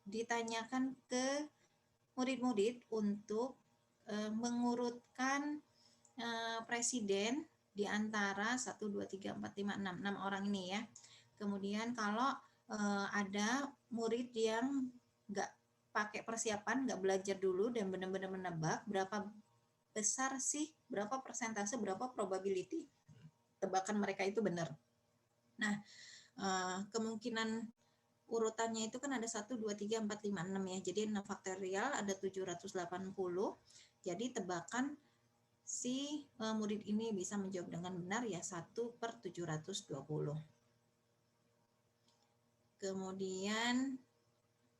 ditanyakan ke murid-murid untuk mengurutkan presiden di antara 1, 2, 3, 4, 5, 6 orang ini ya. Kemudian kalau ada murid yang nggak pakai persiapan, nggak belajar dulu dan benar-benar menebak, berapa besar sih, berapa persentase, berapa probability tebakan mereka itu benar. Nah, kemungkinan urutannya itu kan ada 1, 2, 3, 4, 5, 6 ya. Jadi 6 faktorial ada 780. Jadi tebakan si murid ini bisa menjawab dengan benar ya 1/720. Kemudian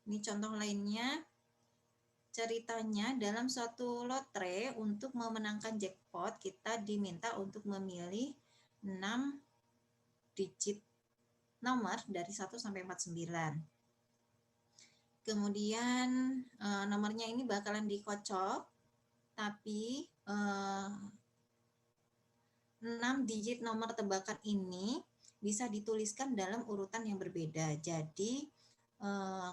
ini contoh lainnya. Ceritanya dalam suatu lotre untuk memenangkan jackpot kita diminta untuk memilih 6 digit nomor dari 1 sampai 49. Kemudian nomornya ini bakalan dikocok, tapi 6 digit nomor tebakan ini bisa dituliskan dalam urutan yang berbeda. Jadi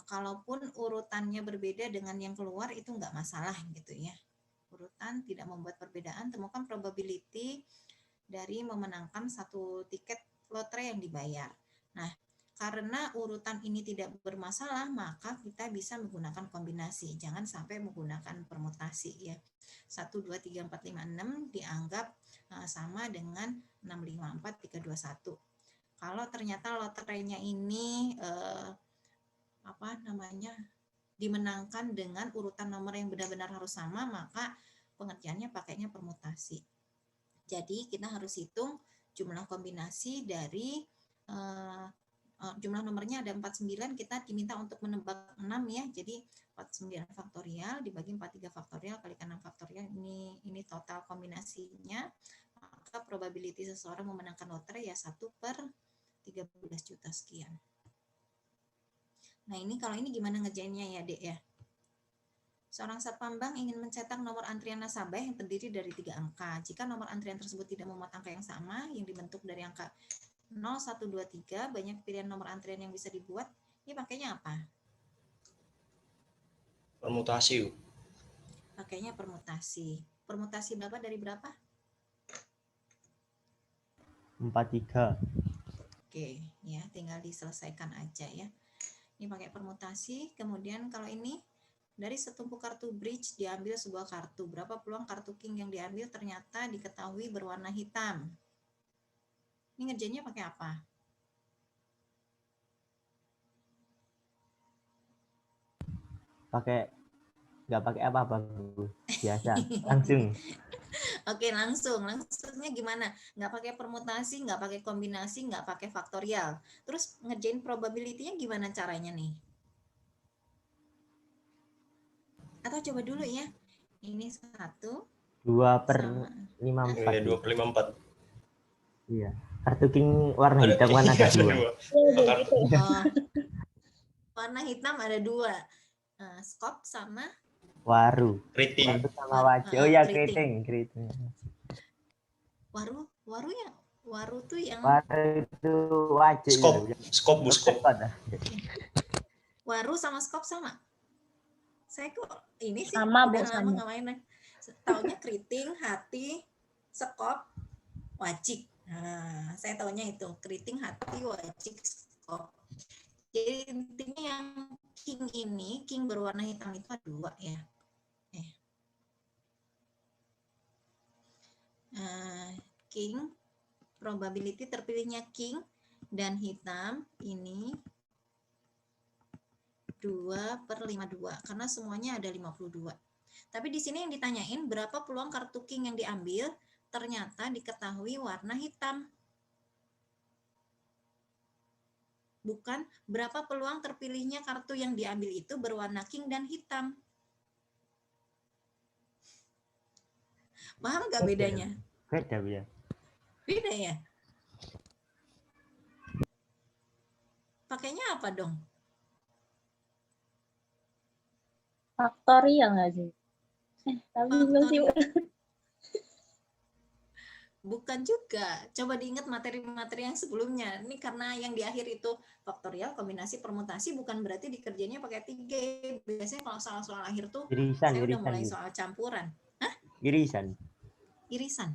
kalaupun urutannya berbeda dengan yang keluar itu nggak masalah gitu ya. Urutan tidak membuat perbedaan, temukan probability dari memenangkan satu tiket lotre yang dibayar. Nah, karena urutan ini tidak bermasalah, maka kita bisa menggunakan kombinasi. Jangan sampai menggunakan permutasi ya. 1, 2, 3, 4, 5, 6 dianggap sama dengan 6, 5, 4, 3, 2, 1. Kalau ternyata lotrenya ini dimenangkan dengan urutan nomor yang benar-benar harus sama, maka pengertiannya pakainya permutasi. Jadi kita harus hitung jumlah kombinasi dari jumlah nomornya ada 49, kita diminta untuk menebak 6 ya. Jadi 49 faktorial dibagi 43 faktorial kalikan 6 faktorial, ini total kombinasinya. Maka probability seseorang memenangkan lotre ya 1/13 juta sekian. Nah, ini kalau ini gimana ngerjainnya ya, Dek ya? Seorang satpam bank ingin mencetak nomor antrian nasabah yang terdiri dari 3 angka. Jika nomor antrian tersebut tidak memuat angka yang sama, yang dibentuk dari angka 0, 1, 2, 3, banyak pilihan nomor antrian yang bisa dibuat. Ini pakainya apa? Permutasi. Pakainya permutasi. Permutasi berapa dari berapa? 43. Oke, ya tinggal diselesaikan aja ya. Ini pakai permutasi. Kemudian kalau ini dari setumpuk kartu bridge diambil sebuah kartu. Berapa peluang kartu king yang diambil ternyata diketahui berwarna hitam. Ini ngerjainnya pakai apa? Nggak pakai apa-apa, Bu. Biasa, langsung. Oke, langsungnya gimana? Nggak pakai permutasi, nggak pakai kombinasi, nggak pakai faktorial. Terus ngerjain probability-nya gimana caranya nih? Atau coba dulu ya. Ini 1. 2/54. 2/54. Iya. Kartu king warna hitam kan ada 2. Warna hitam ada 2. Skop sama Waru. Keriting. Waru sama wajib. Oh ya, keriting. keriting. Waru tuh yang Waru itu wajib. Skop, Bu, skop. Waru sama skop sama. Saya kok ini sih sama, udah Bu, lama nggak main. Taunya keriting, hati, skop, wajik. Nah, saya taunya itu keriting, hati, wajik, skop. Jadi intinya yang king ini, king berwarna hitam itu ada 2 ya. King, probability terpilihnya king dan hitam ini 2/52 karena semuanya ada 52. Tapi di sini yang ditanyain berapa peluang kartu king yang diambil, ternyata diketahui warna hitam. Bukan berapa peluang terpilihnya kartu yang diambil itu berwarna king dan hitam. Paham nggak bedanya? Beda ya. Beda ya? Pakainya apa dong? Faktorial nggak sih? Tapi belum sih. Bukan juga. Coba diingat materi-materi yang sebelumnya. Ini karena yang di akhir itu faktorial, kombinasi, permutasi, bukan berarti dikerjanya pakai 3. Biasanya kalau soal-soal akhir tuh Irisan, saya udah irisan, mulai Bu. soal campuran. Hah? Irisan. Irisan.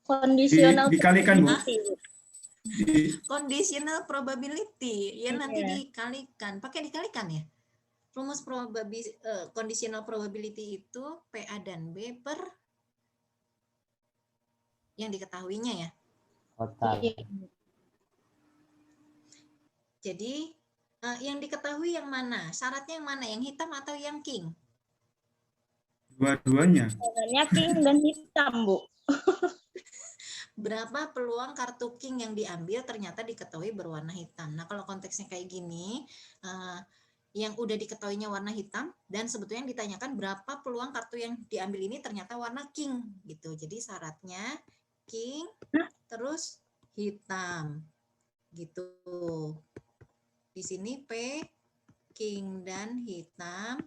Kondisional Dikalikan, Bu. Conditional probability. Ya nanti Iya. dikalikan. Pakai dikalikan ya? Rumus conditional probability itu PA dan B per yang diketahuinya ya. Total. Jadi yang diketahui yang mana? Syaratnya yang mana? Yang hitam atau yang king? Dua-duanya. Warnanya king dan hitam, Bu. Berapa peluang kartu king yang diambil ternyata diketahui berwarna hitam. Nah, kalau konteksnya kayak gini, yang udah diketahuinya warna hitam dan sebetulnya yang ditanyakan berapa peluang kartu yang diambil ini ternyata warna king gitu. Jadi syaratnya king terus hitam gitu. Di sini P king dan hitam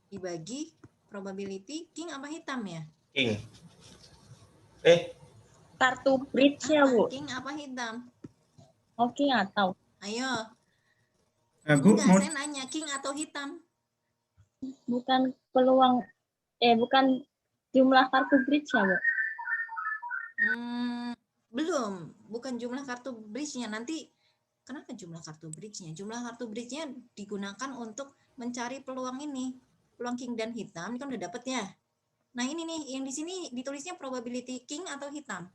dibagi probability king apa hitam ya? King. Kartu bridge-nya, Bu. King apa hitam? Oke, atau. Ayo. Bu, Enggak, saya nanya king atau hitam? Bukan peluang, bukan jumlah kartu bridge-nya, Bu. Belum, bukan jumlah kartu bridge-nya. Nanti, kenapa jumlah kartu bridge-nya? Jumlah kartu bridge-nya digunakan untuk mencari peluang ini. Peluang king dan hitam, ini kan udah dapet ya. Nah ini nih, yang di sini ditulisnya probability king atau hitam?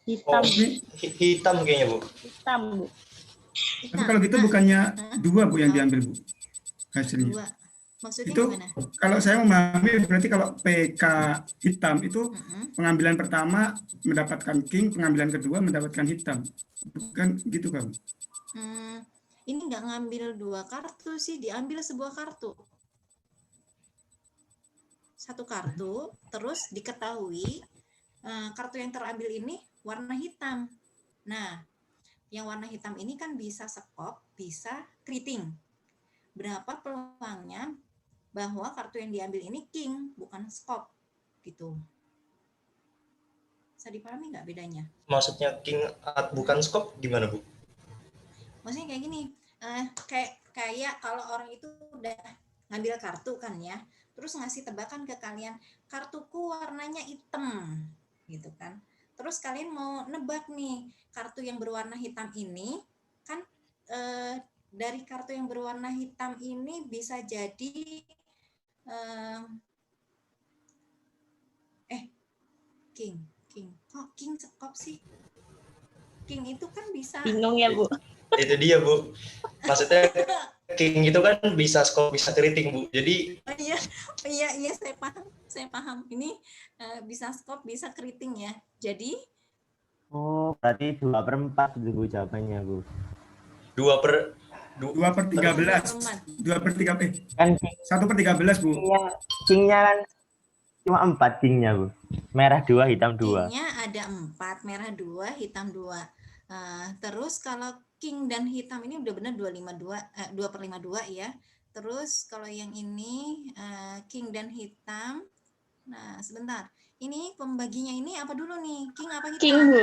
Hitam. Hitam kayaknya, Bu. Hitam, Bu. Tapi kalau gitu bukannya 2, Bu, yang diambil, Bu, hasilnya. 2. Maksudnya Itu gimana? kalau saya memahami berarti kalau PK hitam itu pengambilan pertama mendapatkan king, pengambilan kedua mendapatkan hitam. Bukan gitu, Kamu? Ini nggak ngambil 2 kartu sih, diambil sebuah kartu. 1 kartu, terus diketahui kartu yang terambil ini warna hitam. Nah, yang warna hitam ini kan bisa skop, bisa keriting. Berapa peluangnya bahwa kartu yang diambil ini king, bukan skop, gitu. Bisa dipahami nggak bedanya? Maksudnya king bukan skop gimana, Bu? Maksudnya kayak gini, kayak kalau orang itu udah ngambil kartu kan ya, terus ngasih tebakan ke kalian, kartuku warnanya hitam, gitu kan. Terus kalian mau nebak nih, kartu yang berwarna hitam ini, kan dari kartu yang berwarna hitam ini bisa jadi, king. Kok king skop sih? King itu kan bisa. Bingung ya, Bu. Itu dia, Bu. Maksudnya king itu kan bisa skop, bisa keriting, Bu. Jadi iya saya paham. Ini bisa skop, bisa keriting ya. Jadi berarti 2/4 itu, Bu, jawabannya, Bu. 2/13. 2/3 kan 1/13, Bu. Kingnya kan cuma 4 kingnya, Bu. Merah 2, hitam 2. kingnya ada 4, merah 2, hitam 2. Terus kalau king dan hitam ini udah benar 2/52 ya. Terus kalau yang ini king dan hitam. Nah, sebentar. Ini pembaginya ini apa dulu nih? King apa hitam? King, Bu.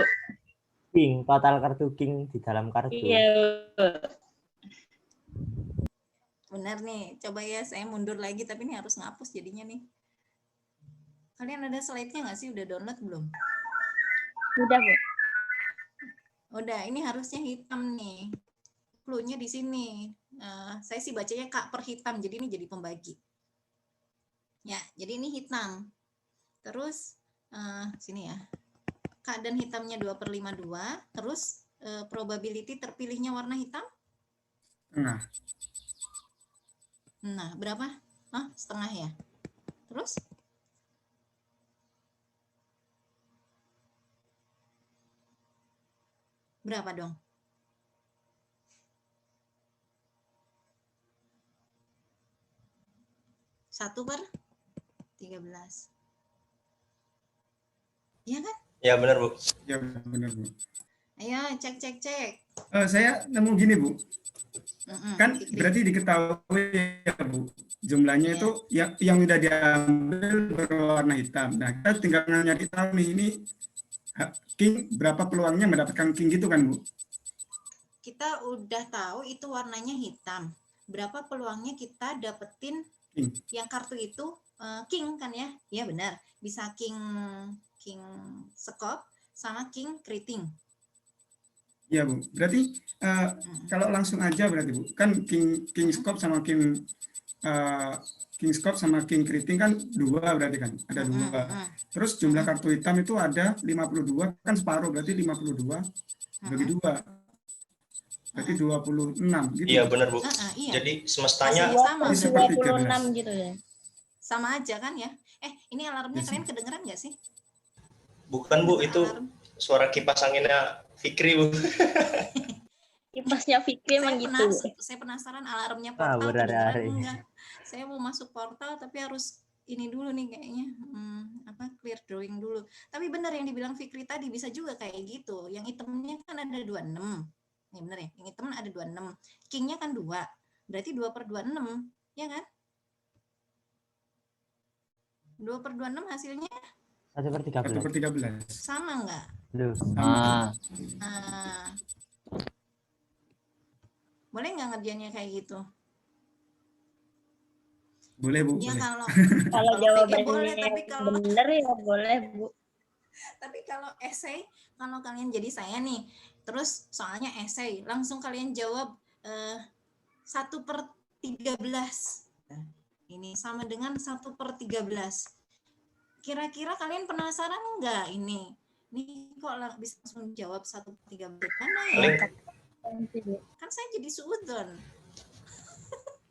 King, total kartu king di dalam kartu. Iya, Bu. Benar nih. Coba ya saya mundur lagi tapi ini harus ngapus jadinya nih. Kalian ada slide-nya nggak sih? Udah download belum? Udah, Bu. Udah, ini harusnya hitam nih. Clue-nya di sini. Saya sih bacanya Kak per hitam, jadi ini jadi pembagi. Ya, jadi ini hitam. Terus, sini ya. Keadaan hitamnya 2/52. Terus, probability terpilihnya warna hitam? Nah, Nah, berapa? Setengah ya. Terus? Berapa dong? Satu per 13. Iya kan? Ya benar, Bu. ya benar Bu. Ayo cek. Saya nemu gini Bu, kan Fikri. berarti diketahui ya Bu, jumlahnya itu yang udah diambil berwarna hitam. Nah kita tinggal nyari tahu nih ini king berapa peluangnya mendapatkan king gitu kan Bu? Kita udah tahu itu warnanya hitam. Berapa peluangnya kita dapetin King. yang kartu itu king kan ya? Iya benar. Bisa king skop sama king keriting. Iya Bu. Berarti kalau langsung aja berarti Bu, kan king skop sama king skop sama king keriting kan dua berarti kan ada dua. Terus jumlah kartu hitam itu ada 52 kan separuh berarti 52 bagi 2. Berarti 26 gitu. Iya benar, Bu. Iya. Jadi semestanya sama. 26 gitu ya. Sama aja kan ya? Ini alarmnya kalian kedengeran nggak sih? bukan, Bu, itu suara kipas anginnya Fikri, Bu. Kipasnya Fikri emang gitu. Saya penasaran alarmnya portal kedengeran enggak? Saya mau masuk portal tapi harus ini dulu nih kayaknya clear drawing dulu. Tapi benar yang dibilang Fikri tadi, bisa juga kayak gitu. Yang hitamnya kan ada 26. Nih bener ya, yang hitam ada 26. Kingnya kan 2. Berarti 2/26, ya kan? 2/26 hasilnya 1/13. sama enggak? Sama. Boleh nggak ngerjainnya kayak gitu? Boleh Bu. Ya boleh. Kalau jawabannya boleh, tapi kalau bener ya boleh, Bu. Tapi kalau esai, kalau kalian jadi saya nih, terus soalnya esai, langsung kalian jawab 1/13. Ini sama dengan 1/13. Kira-kira kalian penasaran nggak ini? Ini kok bisa langsung jawab 1/13 mana ya? Kan saya jadi suudon.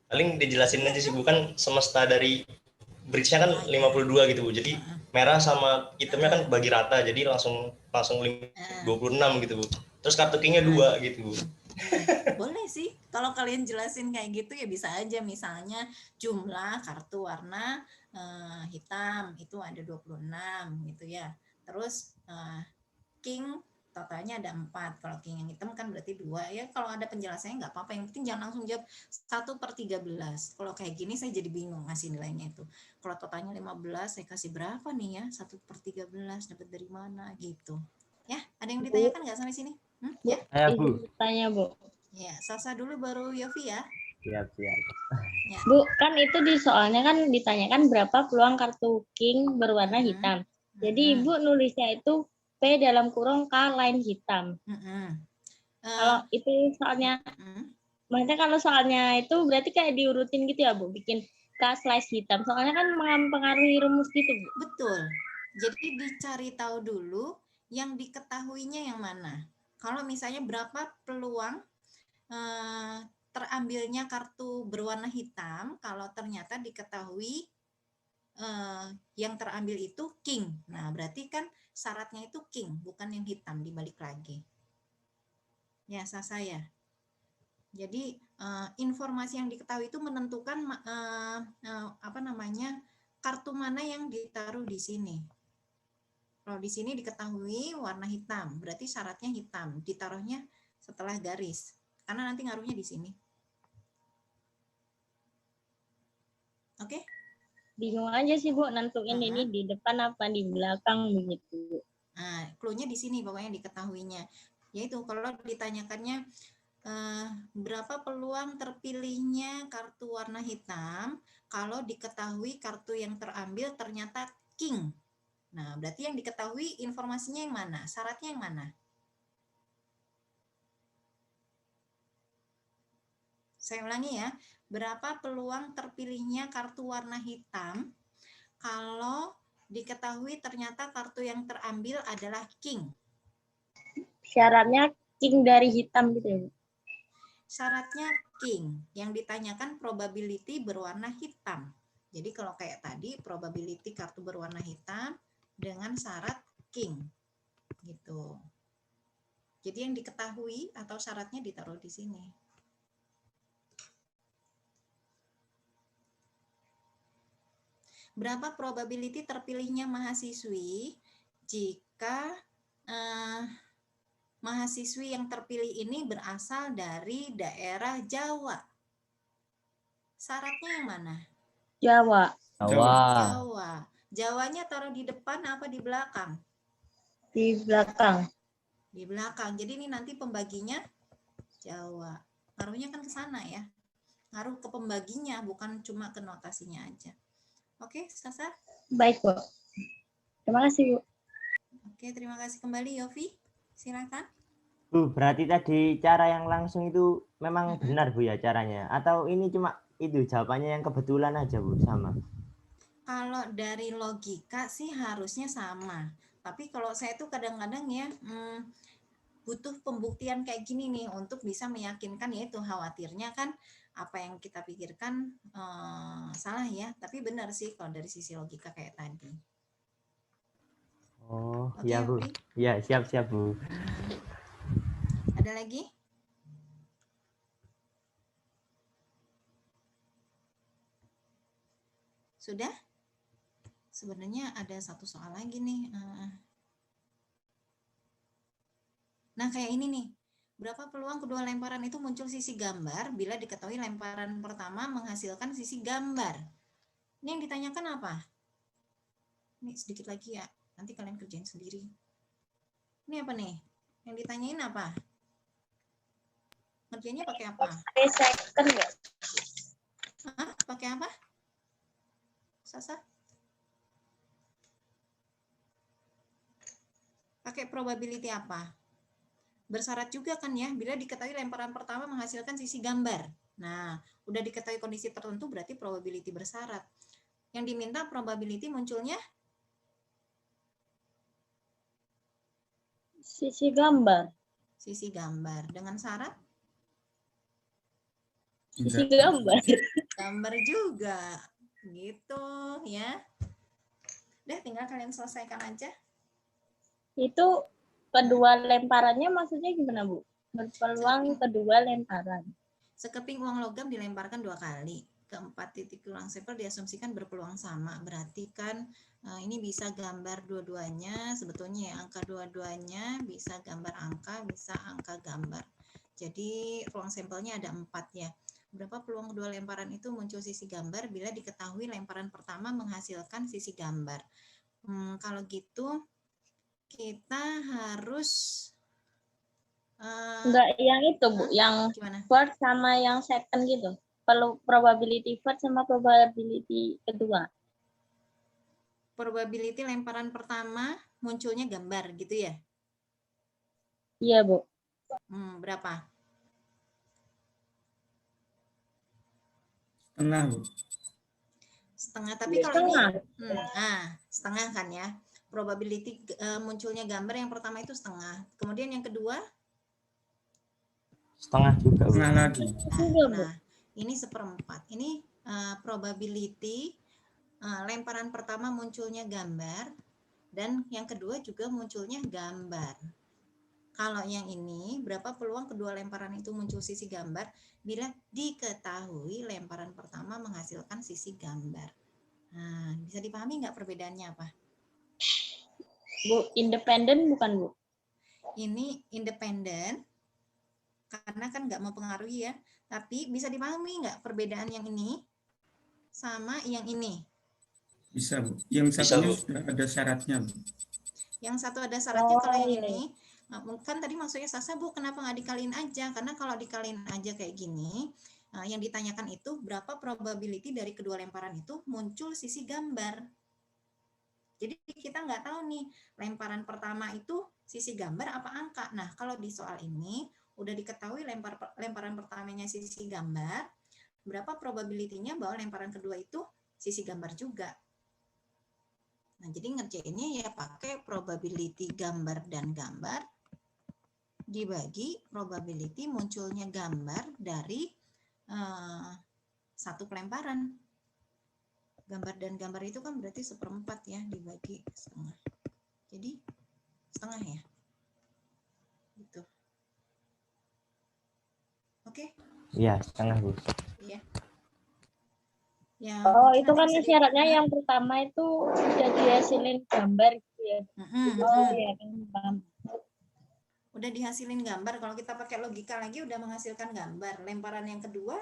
Paling dijelasin aja sih, bukan semesta dari bridge-nya kan 52 gitu, Bu. Jadi merah sama hitamnya kan bagi rata, jadi langsung 26 gitu, Bu. Terus kartu king-nya 2 gitu, Bu. Boleh sih, kalau kalian jelasin kayak gitu ya bisa aja, misalnya jumlah kartu warna hitam itu ada 26 gitu ya. Terus king totalnya ada 4. Kalau king yang hitam kan berarti 2 ya. Kalau ada penjelasannya nggak apa-apa, yang penting jangan langsung jawab 1/13. Kalau kayak gini saya jadi bingung ngasih nilainya itu. Kalau totalnya 15 saya kasih berapa nih ya? 1/13 dapat dari mana gitu. Ya, ada yang ditanyakan nggak sampai sini? Ya? Bu. Tanya, Bu. Ya, Sasa dulu baru Yofi ya. Siap. Ya. Bu, kan itu di soalnya kan ditanyakan berapa peluang kartu king berwarna hitam. Jadi Ibu nulisnya itu P dalam kurung K line hitam. Kalau itu soalnya, maksudnya kalau soalnya itu berarti kayak diurutin gitu ya, Bu, bikin K slice hitam. Soalnya kan mempengaruhi rumus gitu, Bu. Betul. Jadi dicari tahu dulu yang diketahuinya yang mana. Kalau misalnya berapa peluang terambilnya kartu berwarna hitam, kalau ternyata diketahui yang terambil itu king. Nah, berarti kan syaratnya itu king, bukan yang hitam, dibalik lagi. Ya, saya. Jadi informasi yang diketahui itu menentukan kartu mana yang ditaruh di sini. Kalau di sini diketahui warna hitam, berarti syaratnya hitam, ditaruhnya setelah garis, karena nanti ngaruhnya di sini. Oke? Bingung aja sih, Bu, nentuin ini di depan apa di belakang begitu. Nah, clue-nya di sini pokoknya diketahuinya. Yaitu kalau ditanyakannya berapa peluang terpilihnya kartu warna hitam kalau diketahui kartu yang terambil ternyata king. Nah, berarti yang diketahui informasinya yang mana? Syaratnya yang mana? Saya ulangi ya, berapa peluang terpilihnya kartu warna hitam kalau diketahui ternyata kartu yang terambil adalah king? Syaratnya king dari hitam gitu ya, Bu? Syaratnya king, yang ditanyakan probability berwarna hitam. Jadi kalau kayak tadi, probability kartu berwarna hitam dengan syarat king. Gitu. Jadi yang diketahui atau syaratnya ditaruh di sini. Berapa probability terpilihnya mahasiswi jika mahasiswi yang terpilih ini berasal dari daerah Jawa? Syaratnya yang mana? Jawa. Jawa. Jawanya taruh di depan apa di belakang? Di belakang. Di belakang. Jadi ini nanti pembaginya Jawa. Ngaruhnya kan ke sana ya. Ngaruh ke pembaginya, bukan cuma ke notasinya aja. Oke, Sasa? Baik, Bu. Terima kasih, Bu. Oke, terima kasih kembali, Yofi. Silakan. Bu, berarti tadi cara yang langsung itu memang benar, Bu, ya caranya? Atau ini cuma itu jawabannya yang kebetulan aja, Bu, sama? Kalau dari logika sih harusnya sama. Tapi kalau saya tuh kadang-kadang ya butuh pembuktian kayak gini nih untuk bisa meyakinkan, yaitu khawatirnya kan apa yang kita pikirkan salah ya. Tapi benar sih kalau dari sisi logika kayak tadi. Oh, Oke, iya, Bu. Yofi. Ya, siap-siap, Bu. Ada lagi? Sudah? Sebenarnya ada satu soal lagi nih. Nah, kayak ini nih. Berapa peluang kedua lemparan itu muncul sisi gambar bila diketahui lemparan pertama menghasilkan sisi gambar? Ini yang ditanyakan apa? Ini sedikit lagi ya. Nanti kalian kerjain sendiri. Ini apa nih? Yang ditanyain apa? Ngerjainnya pakai apa? Second ya? Hah? Pakai apa? Sasa? Pakai probability apa? Bersyarat juga kan ya, bila diketahui lemparan pertama menghasilkan sisi gambar. Nah, udah diketahui kondisi tertentu berarti probability bersyarat. Yang diminta probability munculnya Sisi gambar. sisi gambar. Dengan syarat Sisi gambar. gambar juga. Gitu ya. Udah tinggal kalian selesaikan aja. Itu kedua lemparannya maksudnya gimana, Bu? Berpeluang kedua lemparan. Sekeping uang logam dilemparkan 2 kali. Keempat titik ulang sampel diasumsikan berpeluang sama. Berarti kan ini bisa gambar dua-duanya. Sebetulnya ya, angka dua-duanya bisa gambar angka, bisa angka gambar. Jadi ruang sampelnya ada 4 ya. Berapa peluang kedua lemparan itu muncul sisi gambar bila diketahui lemparan pertama menghasilkan sisi gambar? Kalau gitu kita harus enggak yang itu, Bu, yang gimana? first sama yang second gitu. Perlu probability first sama probability kedua. Probability lemparan pertama munculnya gambar gitu ya? Iya, Bu. Berapa? Setengah, Bu. Setengah, tapi kalau Setengah. ini setengah kan ya. Probability munculnya gambar yang pertama itu setengah. Kemudian yang kedua? Setengah juga, Bu. Setengah lagi. Nah, ini seperempat. Ini probability lemparan pertama munculnya gambar dan yang kedua juga munculnya gambar. Kalau yang ini, berapa peluang kedua lemparan itu muncul sisi gambar bila diketahui lemparan pertama menghasilkan sisi gambar. Nah, bisa dipahami nggak perbedaannya apa? Bu, independen bukan, Bu? Ini independen, karena kan nggak mempengaruhi ya. Tapi bisa dipahami nggak perbedaan yang ini sama yang ini? Bisa, Bu. Yang satunya sudah ada syaratnya, Bu. Yang satu ada syaratnya, kalau yang ini, kan tadi maksudnya Sasa, Bu, kenapa nggak dikaliin aja? Karena kalau dikaliin aja kayak gini, yang ditanyakan itu berapa probability dari kedua lemparan itu muncul sisi gambar. Jadi kita nggak tahu nih lemparan pertama itu sisi gambar apa angka. Nah, kalau di soal ini udah diketahui lemparan pertamanya sisi gambar, berapa probability-nya bahwa lemparan kedua itu sisi gambar juga. Nah, jadi ngerjainnya ya pakai probability gambar dan gambar dibagi probability munculnya gambar dari satu pelemparan. Gambar dan gambar itu kan berarti 1/4 ya, dibagi setengah. Jadi setengah ya. Gitu. Oke? Iya, setengah, Bu. Iya. Ya, Oh, mungkin itu nanti kan bisa syaratnya yang pertama itu sudah dihasilin gambar gitu ya. Oh ya, paham. Udah dihasilin gambar. Kalau kita pakai logika lagi udah menghasilkan gambar. Lemparan yang kedua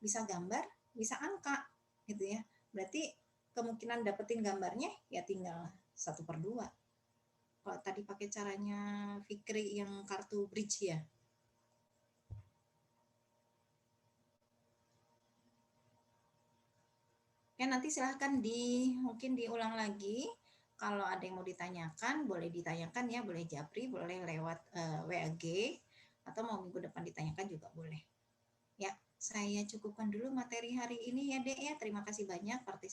bisa gambar, bisa angka gitu ya. Berarti kemungkinan dapetin gambarnya ya tinggal 1/2. Kalau tadi pakai caranya Fikri yang kartu bridge ya. Oke, nanti silahkan mungkin diulang lagi. Kalau ada yang mau ditanyakan, boleh ditanyakan ya, boleh japri, boleh lewat WAG, atau mau minggu depan ditanyakan juga boleh. Ya, saya cukupkan dulu materi hari ini ya, Dek ya. Terima kasih banyak partisipasi.